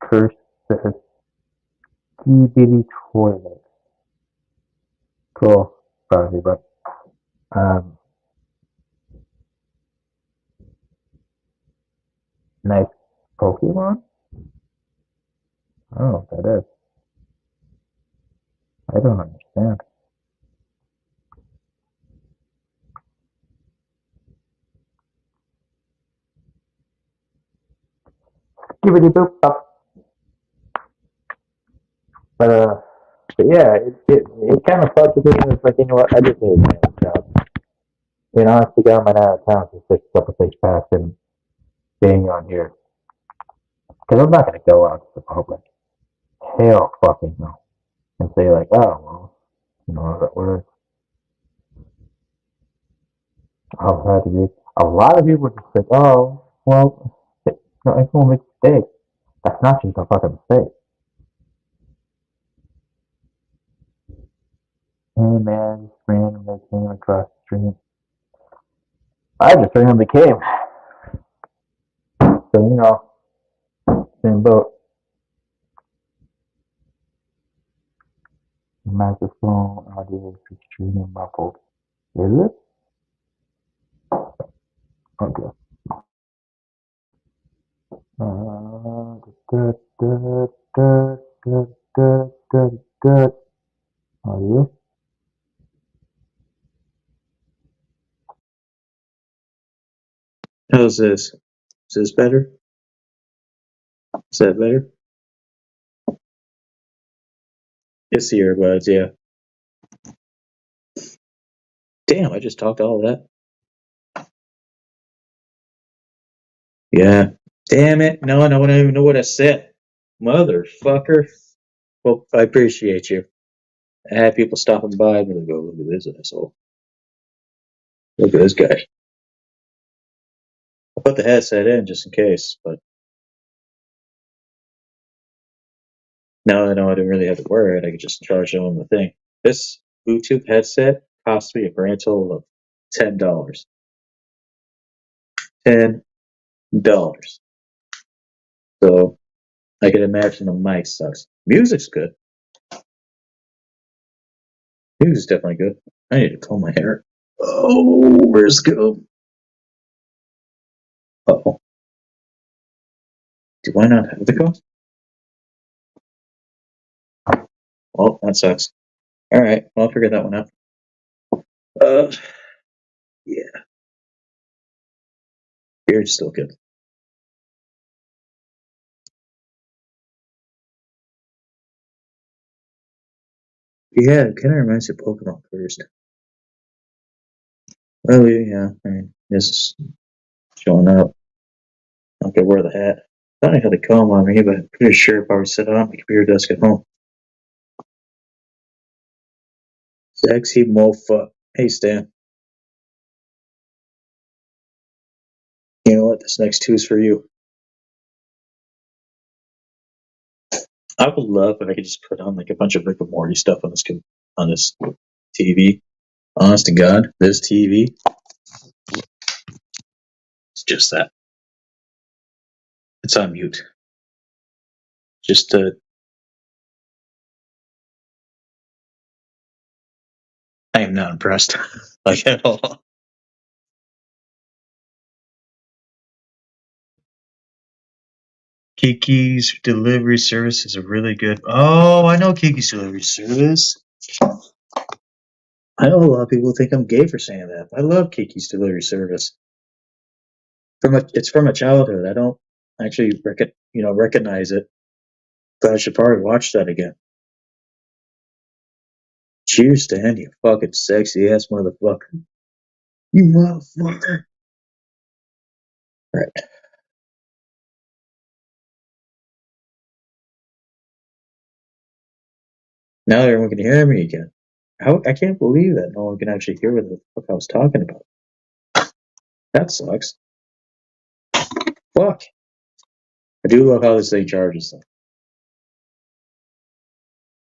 Curse the bitty toilet. Cool, probably, but um, nice Pokemon. I don't know what that is. I don't understand. Skibbity boop up. But but yeah, it kind of fucked with me. It's like, what, I just need a job. Honestly, God, I might out of town for 6 past and being on here. Because I'm not going to go out to the public. Hell fucking no. And say, like, oh, well, that we're all had to be. A lot of people just think, oh, well, everyone makes mistakes. That's not just a fucking mistake. Hey, man, just randomly came across the street. I just randomly came. So, same boat. Microphone audio is extremely muffled. Is it? Okay. Da, da, da, da, da, da, da. Audio. How's this? Is this better? Is that better? It's the earbuds, yeah. Damn, I just talked all that. Yeah. Damn it. No, I don't even know what I said. Motherfucker. Well, I appreciate you. I had people stopping by and they go, look at this asshole. Look at this guy. I put the headset in just in case, but now I know I didn't really have to wear it. I could just charge it on the thing. This Bluetooth headset cost me a grand total of $10. $10. So I can imagine the mic sucks. Music's good. Music's definitely good. I need to comb my hair. Oh, where's it go? Uh-oh. Do I not have the comb? Well, that sucks. Alright, well, I'll figure that one out. Yeah, beard's still good. Yeah, it kind of reminds me of Pokemon first. Well, yeah, I mean, this is showing up. I could wear the hat. I thought I had the comb on me, but I'm pretty sure if I were set on my computer desk at home. Sexy mofa. Hey, Stan. You know what? This next two is for you. I would love if I could just put on like a bunch of Rick and Morty stuff on this TV. Honest to God, this TV is just that. It's on mute. Just I am not impressed, like at all. Kiki's delivery service is a really good. Oh, I know Kiki's delivery service. I know a lot of people think I'm gay for saying that. I love Kiki's delivery service. It's from a childhood. I don't actually recognize it, but I should probably watch that again. Cheers, Stan, you fucking sexy ass motherfucker. You motherfucker. Right. Now everyone can hear me again. I can't believe that no one can actually hear what the fuck I was talking about. That sucks. Fuck. I do love how this thing charges though.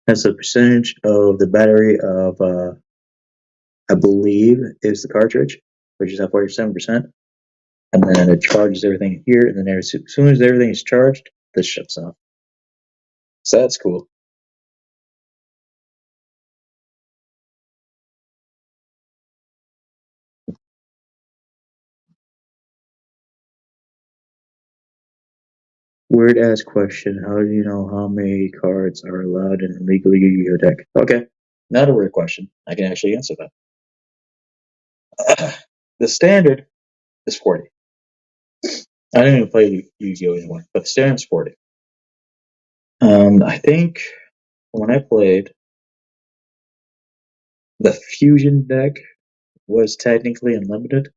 That's the percentage of the battery of I believe is the cartridge, which is at 47%. And then it charges everything here, and then as soon as everything is charged, this shuts off. So that's cool. Weird ass question. How do you know how many cards are allowed in a legal Yu-Gi-Oh deck? Okay, not a weird question. I can actually answer that. The standard is 40. I don't even play Yu-Gi-Oh anymore, but the standard is 40. I think when I played, the fusion deck was technically unlimited,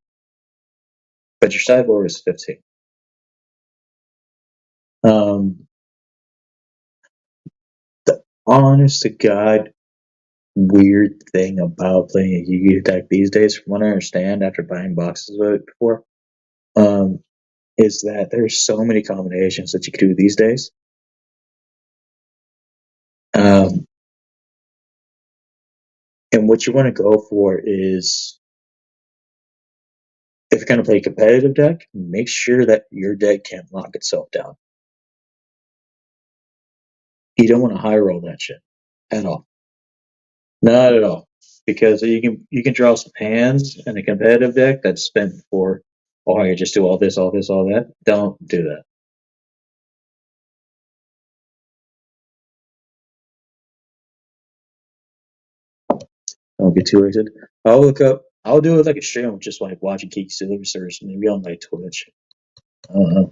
but your sideboard was 15. Um, the honest to God weird thing about playing a Yu-Gi-Oh deck these days, from what I understand after buying boxes of it before, um, is that there's so many combinations that you can do these days. Um, and what you want to go for is, if you're going to play a competitive deck, make sure that your deck can't lock itself down. You don't want to high roll that shit at all. Not at all, because you can draw some hands in a competitive deck that's spent for, oh, I can just do all this, all this, all that. Don't do that. Don't get too excited. I'll look up I'll do it like a stream, just like watching Kiki Silverstars, maybe on like Twitch. I don't know.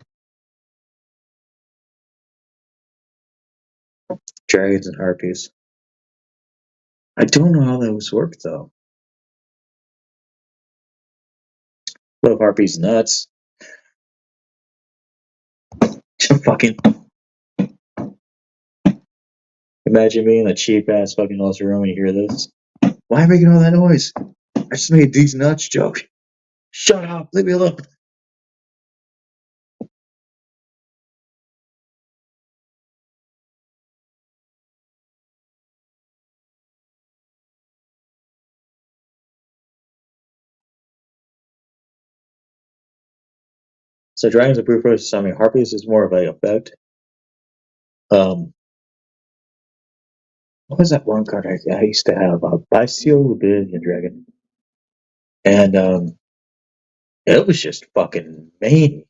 Dragons and harpies. I don't know how those work though. Love harpies nuts. Fucking imagine being a cheap ass fucking host room and you hear this. Why am I making all that noise? I just made these nuts joke. Shut up, leave me alone. So dragons are proof versus summon. Harpies is more of an effect. What was that one card I used to have? Bestial Rebellion Dragon. And it was just fucking main.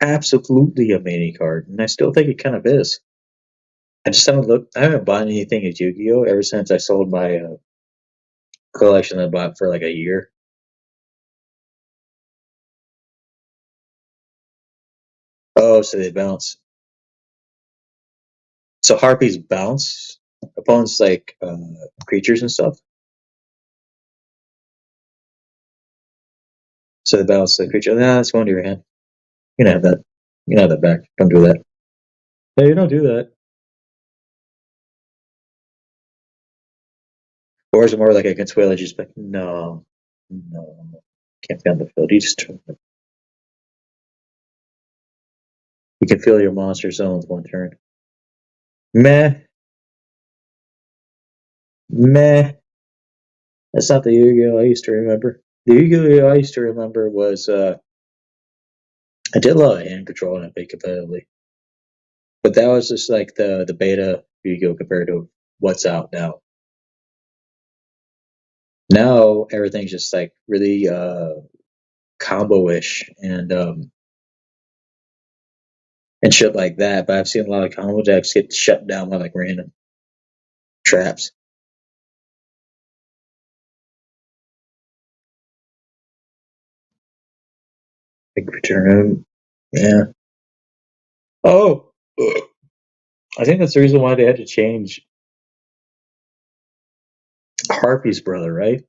Absolutely a mania card. And I still think it kind of is. I just haven't looked. I haven't bought anything at Yu-Gi-Oh! Ever since I sold my collection that I bought for like a year. Oh, so they bounce. So harpies bounce opponents like creatures and stuff. So they bounce the creature. Nah, that's going to your hand. You can have that. You can have that back. Don't do that. No, you don't do that. Or is it more like a Consuela just like, no, can't be on the field. You just turn it. You can feel your monster zone with one turn. Meh. That's not the Yu-Gi-Oh! I used to remember. The Yu-Gi-Oh! I used to remember was I did a lot of hand control and I played competitively. But that was just like the beta Yu-Gi-Oh! Compared to what's out now. Now everything's just like really combo-ish and shit like that. But I've seen a lot of combo decks get shut down by like random traps. Like return, yeah. Oh, I think that's the reason why they had to change Harpy's brother, right?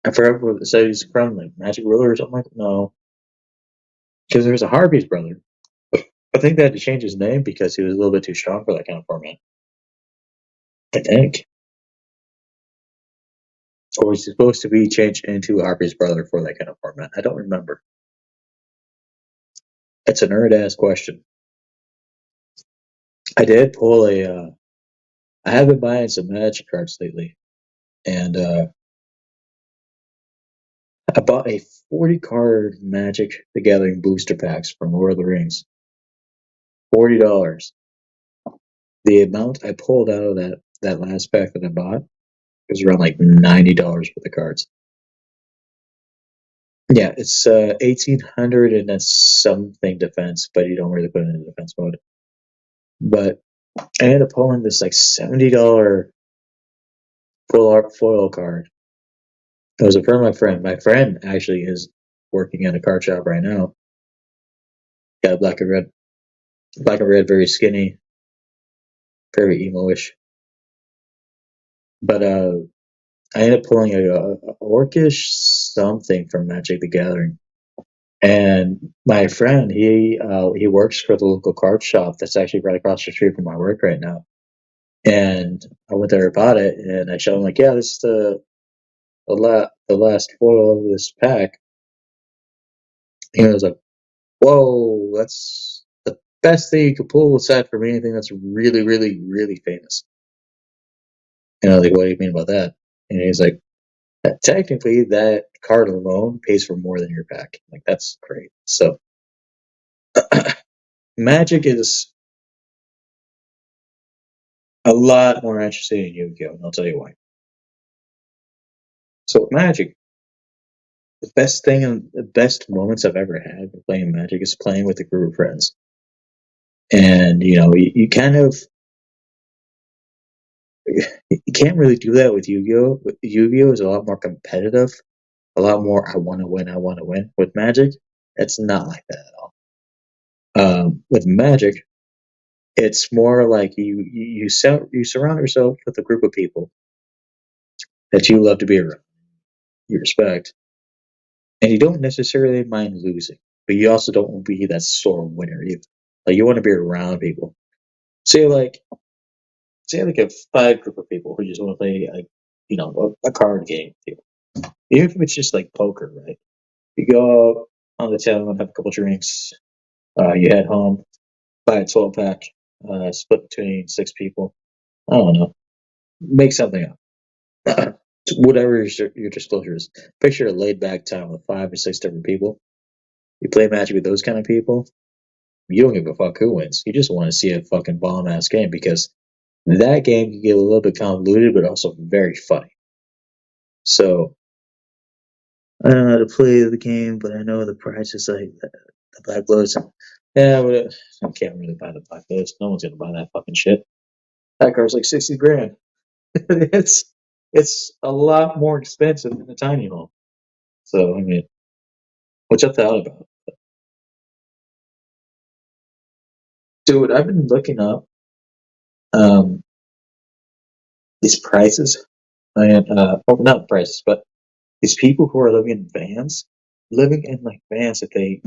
I forgot what it said he's from, like Magic Ruler or something like that. No, because there's a Harpy's brother. I think they had to change his name because he was a little bit too strong for that kind of format. I think. Or he's supposed to be changed into Harpy's brother for that kind of format. I don't remember. It's a nerd ass question. I did pull a. I have been buying some Magic cards lately, and I bought a 40-card Magic the Gathering booster packs from Lord of the Rings. $40. The amount I pulled out of that last pack that I bought was around like $90 for the cards. Yeah, it's 1800 and that's something defense, but you don't really put it in defense mode. But I ended up pulling this like $70 full art foil card. It was a friend of my friend. My friend actually is working at a card shop right now. Yeah, black and red, very skinny, very emo-ish. But I ended up pulling a orcish something from Magic the Gathering. And my friend, he works for the local card shop that's actually right across the street from my work right now. And I went there and bought it, and I showed him like, yeah, this is the last foil of this pack. And he was like, whoa, that's the best thing you could pull aside from anything that's really, really, really famous. And I was like, what do you mean by that? And he's like, technically, that card alone pays for more than your pack. Like, that's great. So, Magic is a lot more interesting in Yu-Gi-Oh! And I'll tell you why. So, Magic, the best thing and the best moments I've ever had playing Magic is playing with a group of friends. And, you kind of, You can't really do that with Yu-Gi-Oh. Yu-Gi-Oh is a lot more competitive, a lot more. I want to win. I want to win. With Magic, it's not like that at all. With Magic, it's more like you surround yourself with a group of people that you love to be around, you respect, and you don't necessarily mind losing, but you also don't want to be that sore winner either. Like you want to be around people. Say like say like a five group of people who just want to play like a card game. Even if it's just like poker, right? You go out on the town, have a couple drinks, you head home, buy a 12 pack, split between six people. I don't know. Make something up. Whatever your disclosure is. Picture a laid back time with 5 or 6 different people. You play Magic with those kind of people. You don't give a fuck who wins. You just want to see a fucking bomb ass game because that game can get a little bit convoluted, but also very funny. So I don't know how to play the game, but I know the price is like the Black Lotus. Yeah, but I can't really buy the Black Lotus. No one's gonna buy that fucking shit. That card's like 60 grand. it's a lot more expensive than the tiny home. So I mean, what you thought about? Dude, I've been looking up um these prices and well, not prices, but these people who are living in vans, living in like vans that they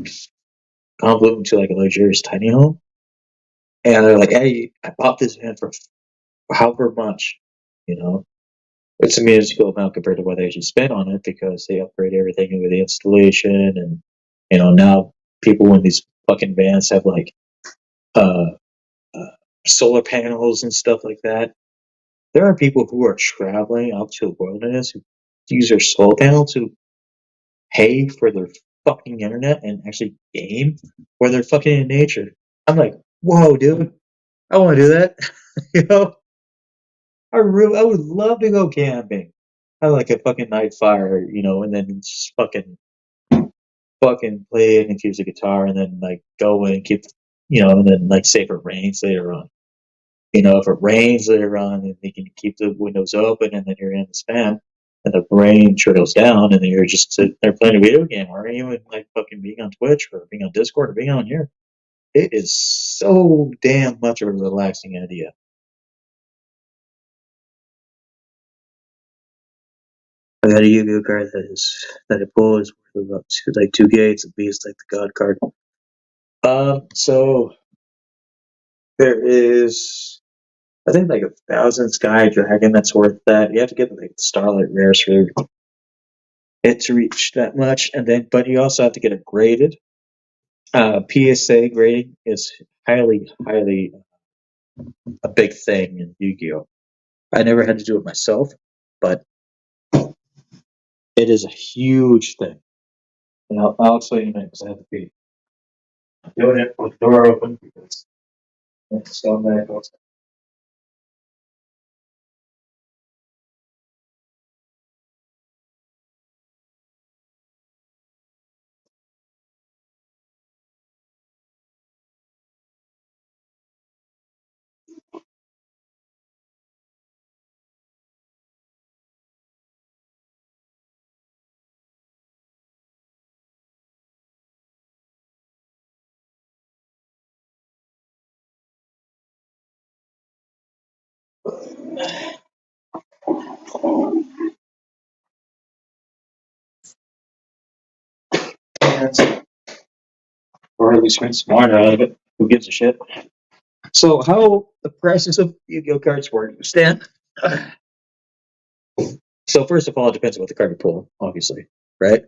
convert into like a luxurious tiny home. And they're like, hey, I bought this van for however much, you know. It's a minuscule amount compared to what they actually spent on it because they upgrade everything with the installation and now people in these fucking vans have like uh, uh solar panels and stuff like that. There are people who are traveling out to the wilderness who use their solar panel to pay for their fucking internet and actually game where they're fucking in nature. I'm like, whoa, dude, I want to do that. you know, I would love to go camping. Have like a fucking night fire, and then just fucking play and use the guitar, and then like go and keep, and then like say if it rains later on. If it rains later on, then they can keep the windows open, and then you're in the span, and the rain trickles down, and then you're just sitting there playing a video game, or even like fucking being on Twitch, or being on Discord, or being on here. It is so damn much of a relaxing idea. I got a Yu-Gi-Oh card that I pull is worth about 2K. It's a beast, like the God card. So there is, I think, like 1,000 Sky Dragon that's worth that. You have to get like the Starlight Rares for it to reach that much, and then but you also have to get it graded. PSA grading is highly, highly a big thing in Yu-Gi-Oh. I never had to do it myself, but it is a huge thing. And I'll explain in a minute because I have to pee. I'm doing it with the door open because it's so bad. Or at least make smart out of it. Who gives a shit? So, how the prices of Yu-Gi-Oh cards work, Stan? So, first of all, it depends on what the card you pull, obviously, right?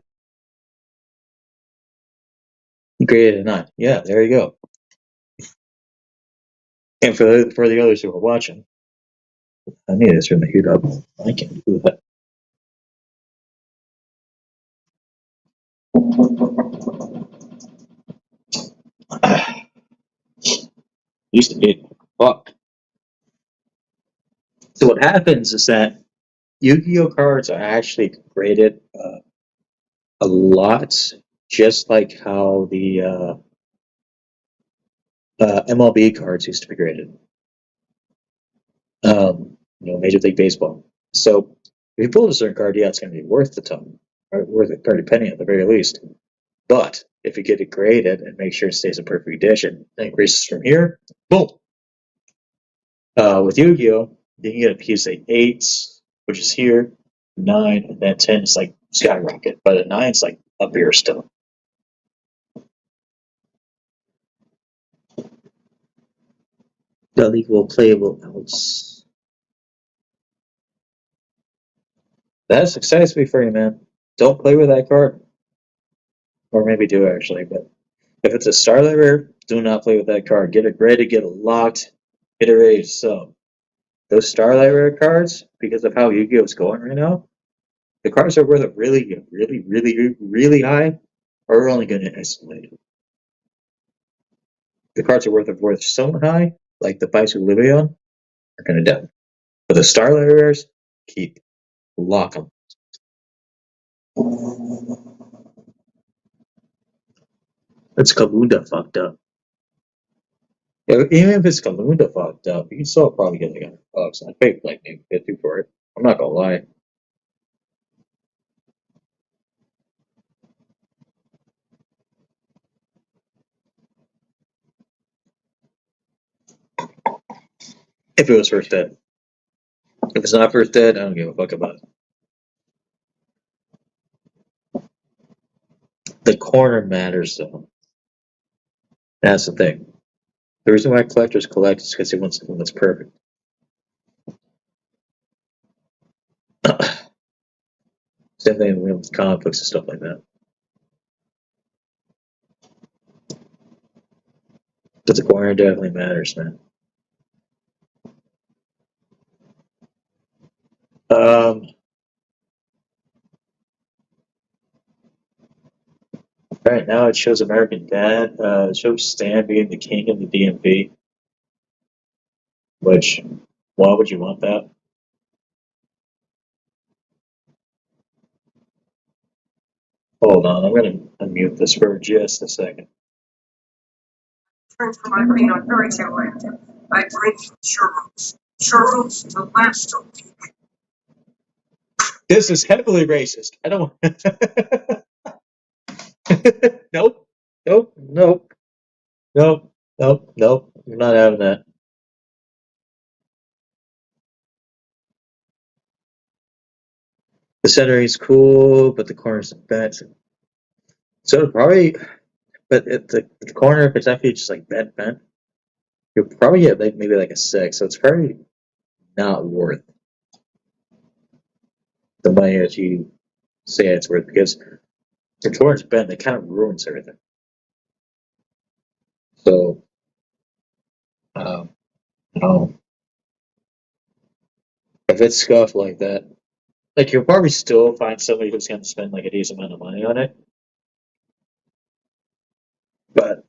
Graded or not. Yeah, there you go. And for the others who are watching, I need to turn the heat up. I can't do that. Used to be. Fuck. So what happens is that Yu-Gi-Oh cards are actually graded a lot, just like how the MLB cards used to be graded. Major League Baseball. So if you pull a certain card, yeah, it's going to be worth the ton, or worth a 30 penny at the very least. But if you get it graded and make sure it stays in perfect condition, it increases from here. Boom. With Yu-Gi-Oh, you can get a PSA 8, which is here, 9, and then 10 is like skyrocket, but a 9 is like up here still. Illegal playable outs. That's success for you, man. Don't play with that card. Or maybe do actually, but if it's a Starlight Rare, do not play with that card. Get it ready, get it locked, get it ready to sell. Those Starlight Rare cards, because of how Yu-Gi-Oh is going right now, the cards are worth it really, really, really, really high are only going to escalate. The cards are worth so high, like the Baisu Libion, are going to down. But the Starlight Rares, keep. Lock them. It's Kalunda fucked up. Yeah, even if it's Kalunda fucked up, you can still probably get like $100. I'd pay like maybe 50 for it. I'm not gonna lie. If it was first dead. If it's not first dead, I don't give a fuck about it. The corner matters though. That's the thing. The reason why collectors collect is because they want something that's perfect. Same thing with comic books and stuff like that. But the corner definitely matters, man. Alright, now it shows American Dad. It shows Stan being the king of the DMV. Which, why would you want that? Hold on, I'm gonna unmute this for just a second. Turns for my brain on Fairy Tale Land. I bring churros. Churros to last a week. This is heavily racist. I don't. Nope. Nope. Nope. Nope. Nope. Nope. We're not having that. The centering's cool, but the corner's bent. So probably, but at the corner, if it's actually just like bent, you'll probably get like maybe like a 6. So it's probably not worth the money that you say it's worth because the corner's bent. It kind of ruins everything. So, if it's scuffed like that, like you'll probably still find somebody who's going to spend like a decent amount of money on it. But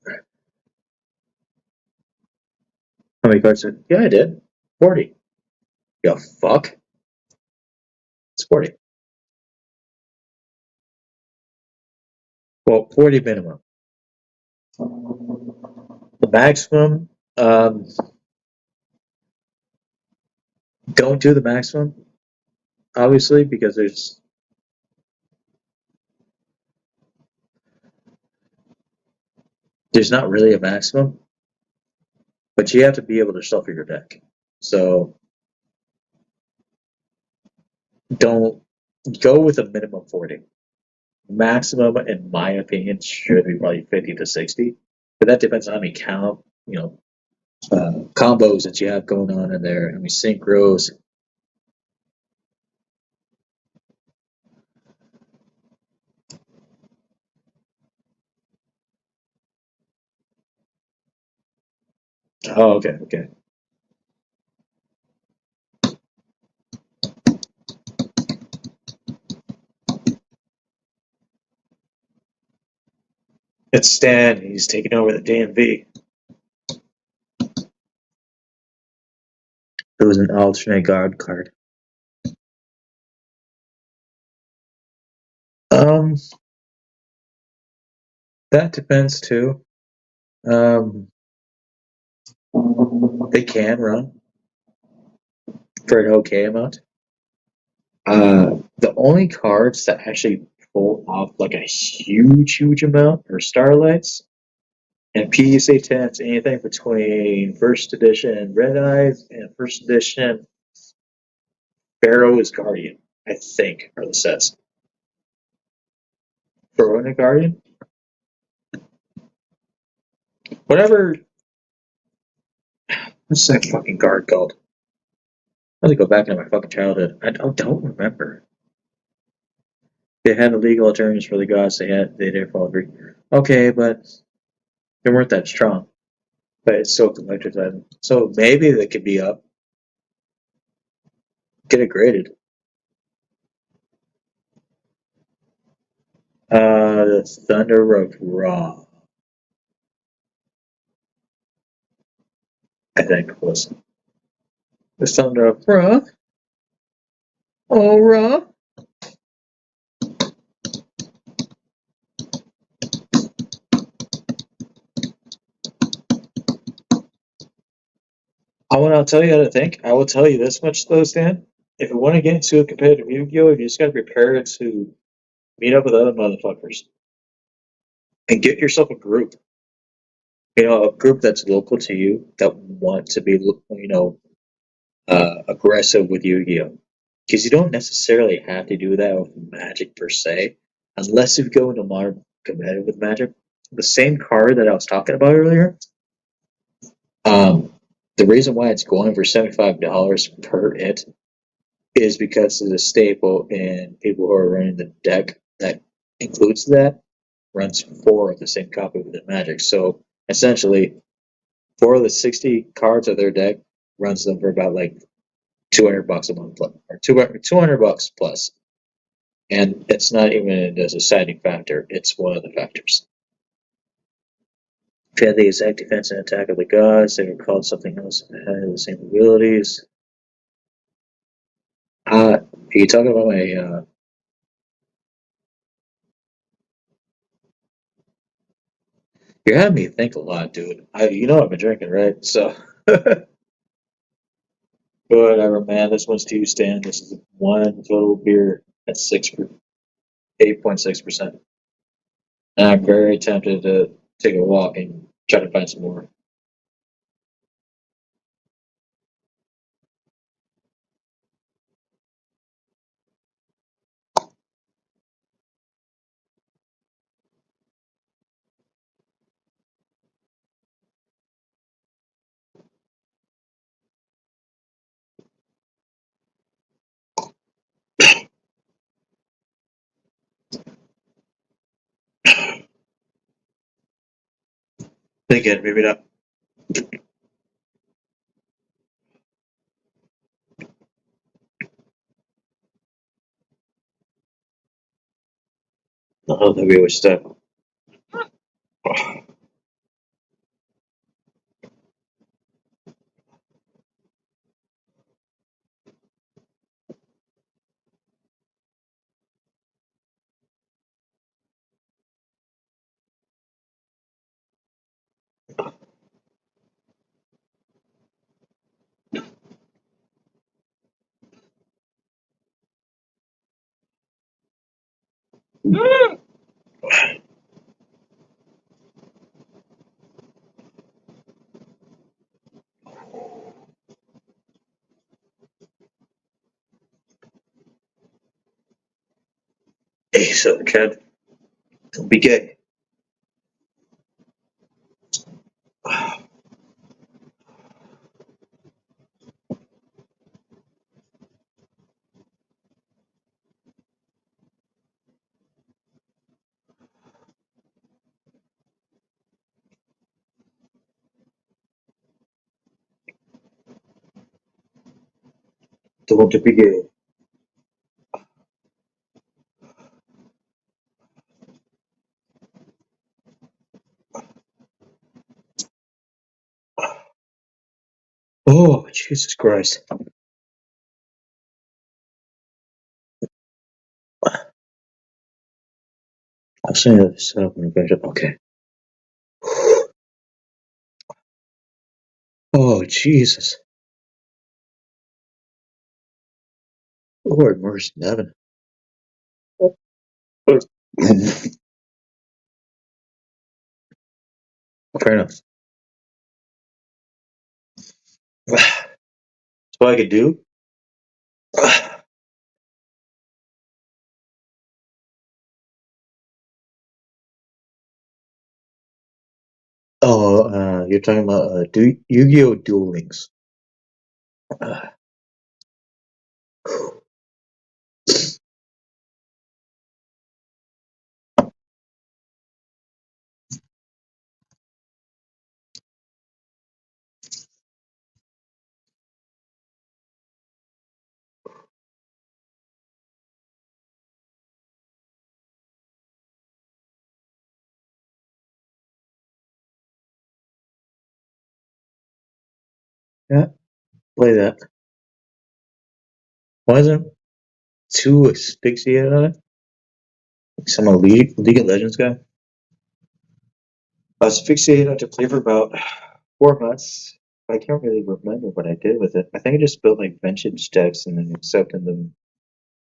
how many cards? Yeah, I did. 40. You fuck. It's 40. Well, 40 minimum. The maximum, don't do the maximum, obviously, because there's not really a maximum, but you have to be able to shuffle your deck. So don't go with a minimum 40. Maximum, in my opinion, should be probably 50 to 60. But that depends on how many combos that you have going on in there, how many synchros. Oh, okay. It's Stan. He's taking over the DMV. It was an alternate guard card. That depends too. They can run. for an okay amount. The only cards that actually pull off like a huge amount are Starlights and PSA 10s, anything between first edition Red Eyes and first edition Pharaoh's Guardian, I think, are the sets. Pharaoh Guardian? Whatever. What's that fucking card called? I have to go back into my fucking childhood. I don't remember. They had illegal alternatives for the gods. They didn't follow through. Okay, but they weren't that strong. But it's still collector's item. So maybe they could be up. Get it graded. The Thunder of Ra. I think it was. The Thunder of Ra. Oh, Ra. I will not tell you how to think. I will tell you this much, though, Stan. If you want to get into a competitive Yu-Gi-Oh, you just got to prepare to meet up with other motherfuckers and get yourself a group. You know, a group that's local to you that want to be, aggressive with Yu-Gi-Oh. Because you don't necessarily have to do that with Magic per se, unless you go into modern competitive with Magic. The same card that I was talking about earlier. The reason why it's going for $75 per it is because it's a staple, and people who are running the deck that includes that runs 4 of the same copy within Magic. So essentially, 4 of the 60 cards of their deck runs them for about like $200 a month, or $200 plus. And it's not even a deciding factor; it's one of the factors. If you had the exact defense and attack of the gods, they were called something else that had the same abilities. Are you talking about my? You're having me think a lot, dude. I've been drinking, right? So, whatever, man. This one's to you, Stan. This is one total beer at 8.6%. And I'm very tempted to take a walk and try to find some more. Again, maybe not. Oh, that we was stuck. Hey, so kid, don't be gay. Don't be gay. Oh, Jesus Christ. I'll send you this up in a bit. Okay. Oh, Jesus. Lord mercy, Devin. Fair enough. That's what I could do. Oh, you're talking about Yu-Gi-Oh! Duel Links. Yeah, play that. Wasn't too asphyxiated on it. Some League of Legends guy. I was asphyxiated to play for about 4 months. I can't really remember what I did with it. I think I just built like vintage decks and then accepted them.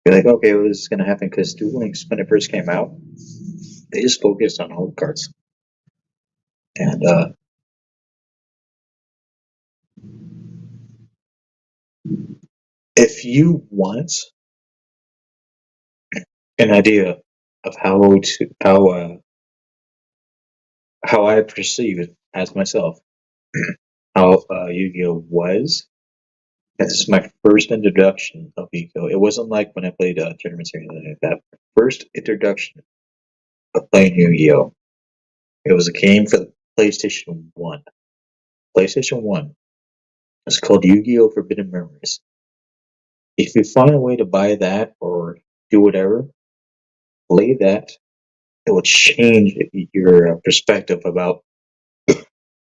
Be like, okay, well, this is gonna happen because Duel Links, when it first came out, they just focused on old cards. And if you want an idea of how I perceive it as myself, how Yu-Gi-Oh was. This is my first introduction of Yu-Gi-Oh. It wasn't like when I played tournaments or anything like that. First introduction of playing Yu-Gi-Oh. It was a game for the PlayStation 1. PlayStation 1. It's called Yu-Gi-Oh! Forbidden Memories. If you find a way to buy that or do whatever, play that, it will change your perspective about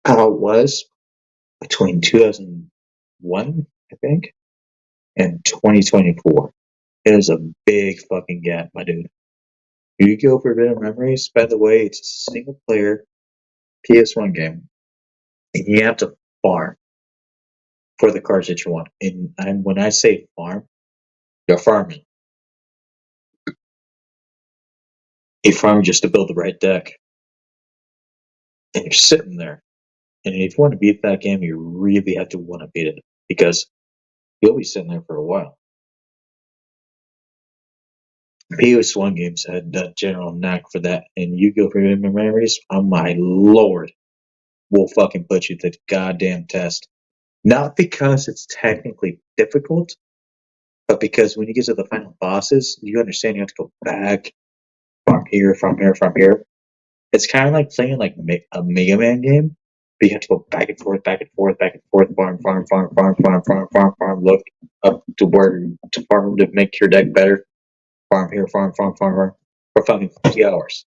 how it was between 2001, I think, and 2024. It is a big fucking gap, my dude. Yu-Gi-Oh! Forbidden Memories, by the way, it's a single player PS1 game, and you have to farm for the cards that you want. And when I say farm, you're farming. You farm just to build the right deck, and you're sitting there. And if you want to beat that game, you really have to want to beat it because you'll be sitting there for a while. PS1 games had a general knack for that, and Yu-Gi-Oh! Forbidden Memories, oh my lord, will fucking put you to the goddamn test. Not because it's technically difficult, but because when you get to the final bosses, you understand you have to go back from here, from here, from here. It's kind of like playing like a Mega Man game, but you have to go back and forth, back and forth, back and forth, farm, look up to where to farm to make your deck better. Farm here, farm, for fucking 50 hours.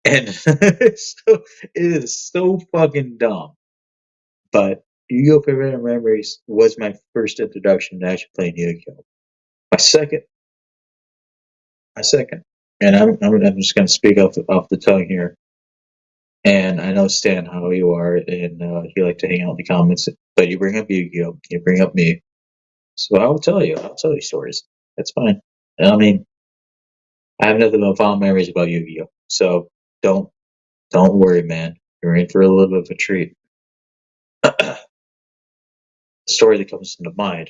And it is so fucking dumb. But Yu-Gi-Oh! Forbidden Memories was my first introduction to actually playing Yu-Gi-Oh! My second, and I'm just gonna speak off the tongue here. And I know Stan how you are, and you like to hang out in the comments. But you bring up Yu-Gi-Oh! You bring up me, so I'll tell you stories. That's fine. And I mean, I have nothing but fond memories about Yu-Gi-Oh! So don't worry, man. You're in for a little bit of a treat. The story that comes into mind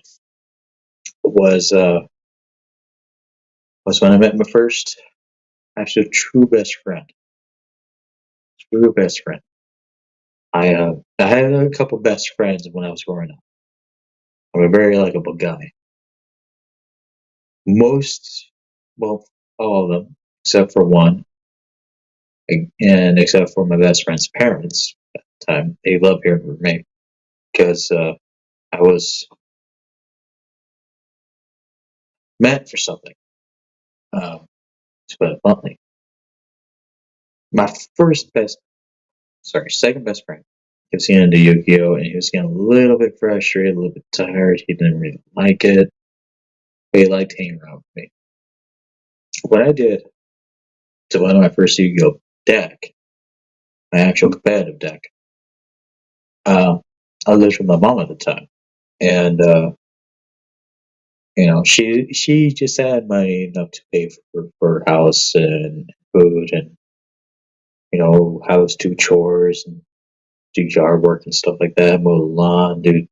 was when I met my first, actually, true best friend. True best friend. I had a couple best friends when I was growing up. I'm a very likable guy. Well, all of them, except for one, and except for my best friend's parents at the time, they loved hearing from me because I was meant for something. To put it bluntly, my second best friend, he was getting into Yu-Gi-Oh! And he was getting a little bit frustrated, a little bit tired. He didn't really like it, but he liked hanging around with me. What I did to one of my first Yu-Gi-Oh! Deck, my actual competitive deck, I lived with my mom at the time, and she just had money enough to pay for house and food and house, do chores and do yard work and stuff like that, mow the lawn, do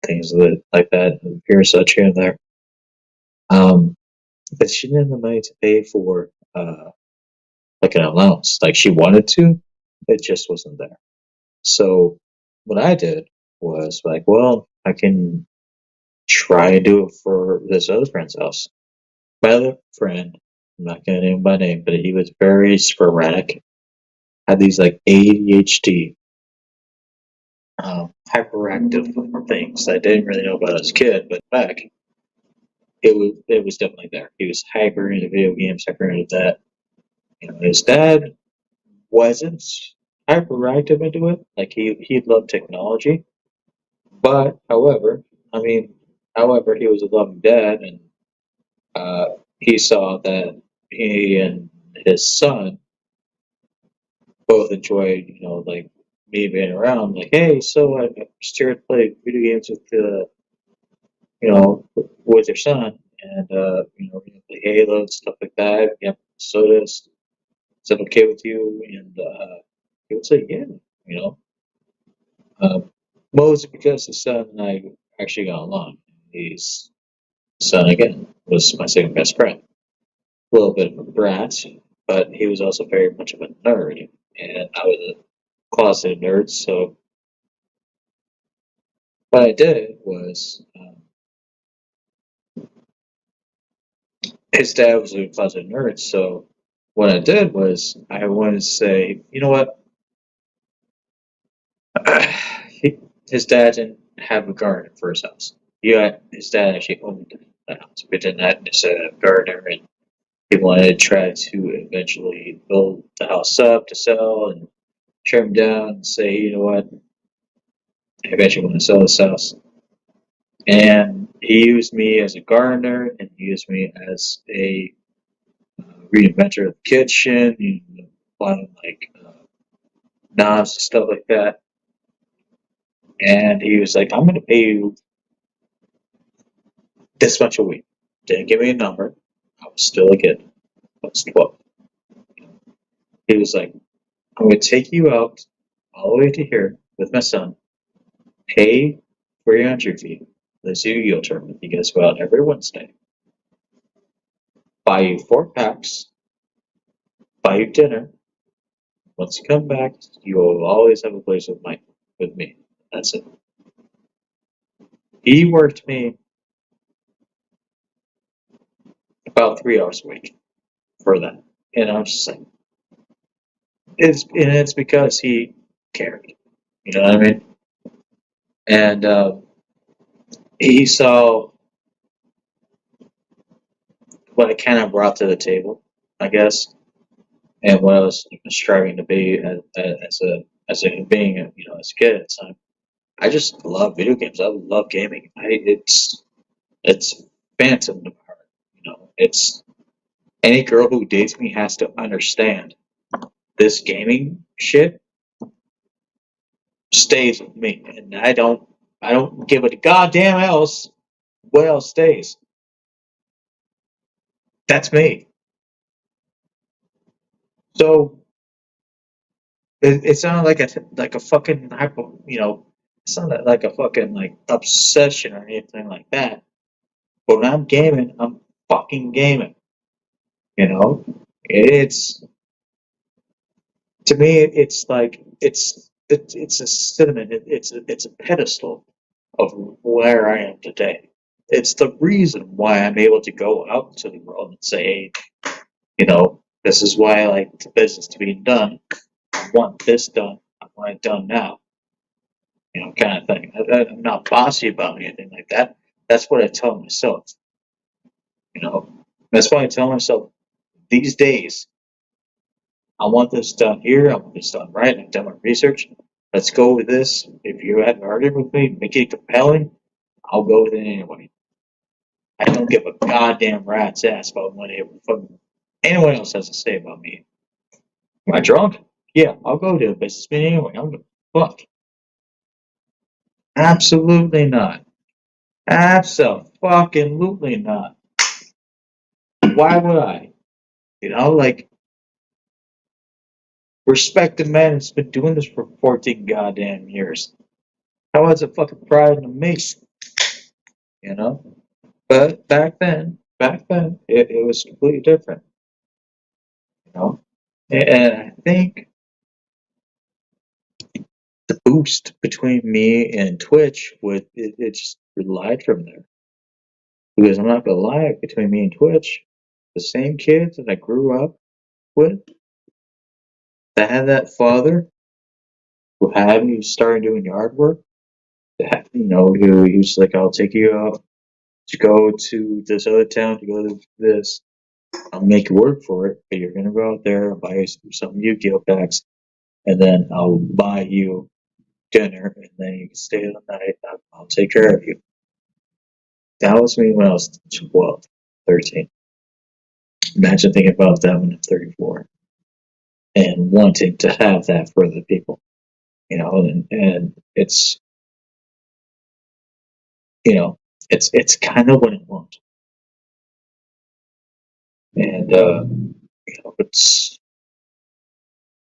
things like that, here and such here and there. But she didn't have the money to pay for like an allowance. Like she wanted to, it just wasn't there. So what I did was like, well, I can try and do it for this other friend's house. My other friend, I'm not gonna name him by name, but he was very sporadic. Had these like ADHD, hyperactive things I didn't really know about as a kid, but back it was definitely there. He was hyper into video games, hyper into that. His dad wasn't hyperactive into it. Like he loved technology, but however, he was a loving dad, and he saw that he and his son both enjoyed, like me being around. Like, hey, so I'm just here to play video games with your son, and play Halo and stuff like that. Yep, sodas. Is that okay with you? And he would say, yeah, you know. Mostly because his son and I actually got along. His son, again, was my second best friend. A little bit of a brat, but he was also very much of a nerd. And I was a closeted nerd, so what I did was, his dad was a closeted nerd, so what I did was I wanted to say, you know what? His dad didn't have a garden for his house. His dad actually owned the house, but didn't have necessarily a gardener, and he wanted to try to eventually build the house up to sell and trim down and say, you know what, I eventually want to sell this house. And he used me as a gardener, and he used me as a reinventor of the kitchen, buying like knobs and stuff like that. And he was like, I'm going to pay you this much a week. Didn't give me a number. I was still a kid. I was 12. He was like, I'm going to take you out all the way to here with my son, pay for your entry fee, let's do a yield tournament. You guys go out every Wednesday, buy you 4 packs, buy you dinner. Once you come back, you will always have a place with me. That's it. He worked me about 3 hours a week for that. And I was just like, it's because he cared. You know what I mean? And he saw what I kind of brought to the table, I guess, and what I was striving to be as a being, as a kid at the time. I just love video games. I love gaming. It's phantom to my heart. It's any girl who dates me has to understand this gaming shit stays with me, and I don't give a goddamn else what else stays. That's me. So it's not like a fucking it's not like a fucking like obsession or anything like that. But when I'm gaming, I'm fucking gaming. It's to me, it's like it's a cinnamon. It's a pedestal of where I am today. It's the reason why I'm able to go out into the world and say, hey, this is why I like the business to be done. I want this done. I want it done now. Kind of thing. I'm not bossy about anything like that. That's what I tell myself. That's why I tell myself these days, I want this done here. I want this done right. I've done my research. Let's go with this. If you have an argument with me, make it compelling. I'll go with it anyway. I don't give a goddamn rat's ass about what anyone else has to say about me. Am I drunk? Yeah, I'll go to a business meeting anyway. I don't give a fuck. Absolutely not. Absolutely fucking lutely not. Why would I? You know, like, respect the man who's been doing this for 14 goddamn years. How is it fucking pride to me? You know? But back then, it was completely different. You know? And I think the boost between me and Twitch it just relied from there. Because I'm not gonna lie, between me and Twitch, the same kids that I grew up with that had that father who had me start doing yard work, that who he was like, I'll take you out to go to this other town to go to this. I'll make you work for it, but you're gonna go out there and buy you some Yu-Gi-Oh packs, and then I'll buy you dinner, and then you can stay the night. I'll take care of you. That was me when I was 12, 13. Imagine thinking about that when I'm 34 and wanting to have that for other people, and it's, it's kind of what I want. And, it's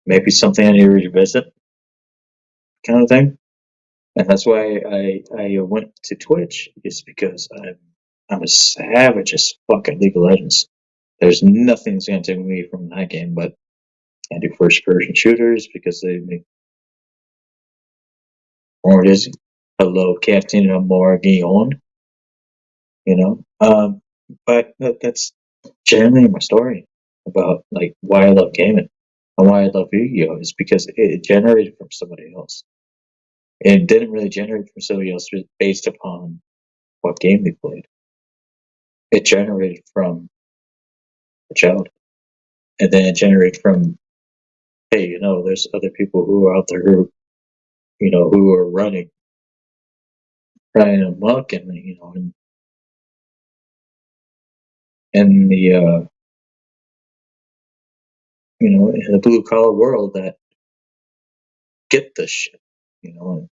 maybe something I need to revisit kind of thing. And that's why I went to Twitch, is because I'm a savage as fuck at League of Legends. There's nothing that's gonna take me from that game, but I do first person shooters because they make more dizzy. Hello, Captain Morgan, but that's generally my story about like why I love gaming and why I love Yu-Gi-Oh is because it generated from somebody else. It didn't really generate from somebody else based upon what game they played. It generated from a child, and then it generated from, hey, there's other people who are out there who are running amok, and in the in the blue collar world that get this shit, and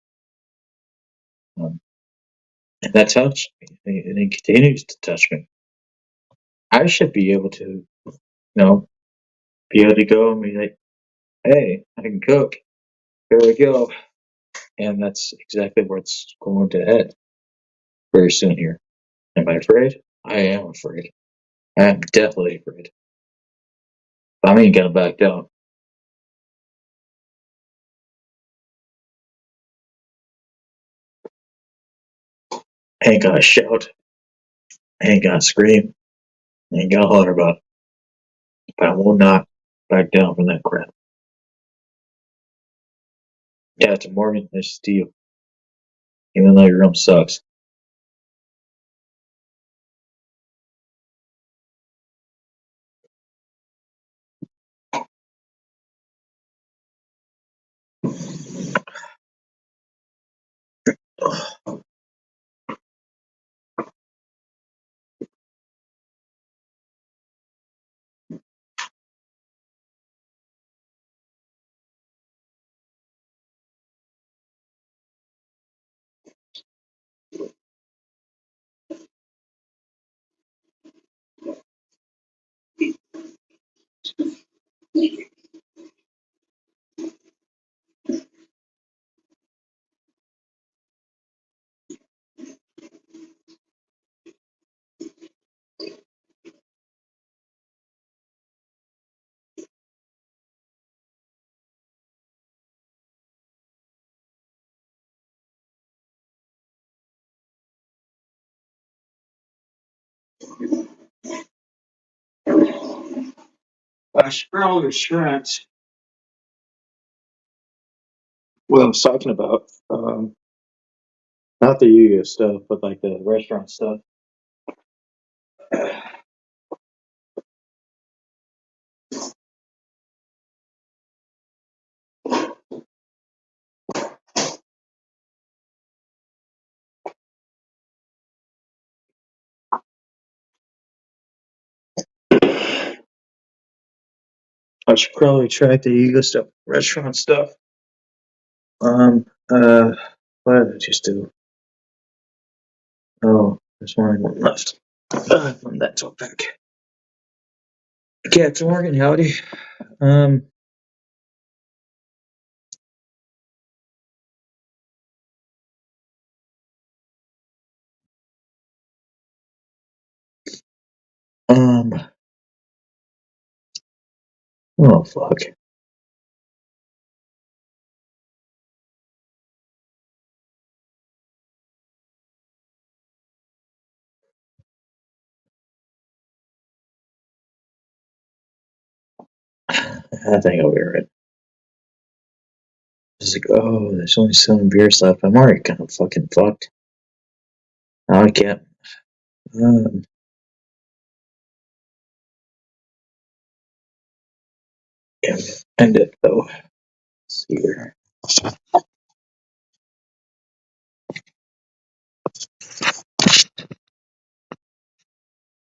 that touched me, and it continues to touch me. I should be able to, be able to go and be like, hey, I can cook. Here we go. And that's exactly where it's going to head very soon here. Am I afraid? I am afraid. I am definitely afraid. I ain't gonna back down. I ain't gonna shout. I ain't gonna scream. I ain't gonna holler about it. But I will not back down from that crap. Yeah, to Morgan, nice to you. Even though your room sucks. Sprout or Shrent. What I was talking about. Not the Yu-Gi-Oh stuff, but like the restaurant stuff. I should probably track the Yu-Gi-Oh stuff, restaurant stuff. What did I just do? Oh, There's only one left from that 12 pack. Captain Morgan, howdy. Oh fuck. I think I'll be right. It's like, oh, there's only 7 beers left. I'm already kind of fucking fucked. I can't. Yeah, end it though. Let's see here.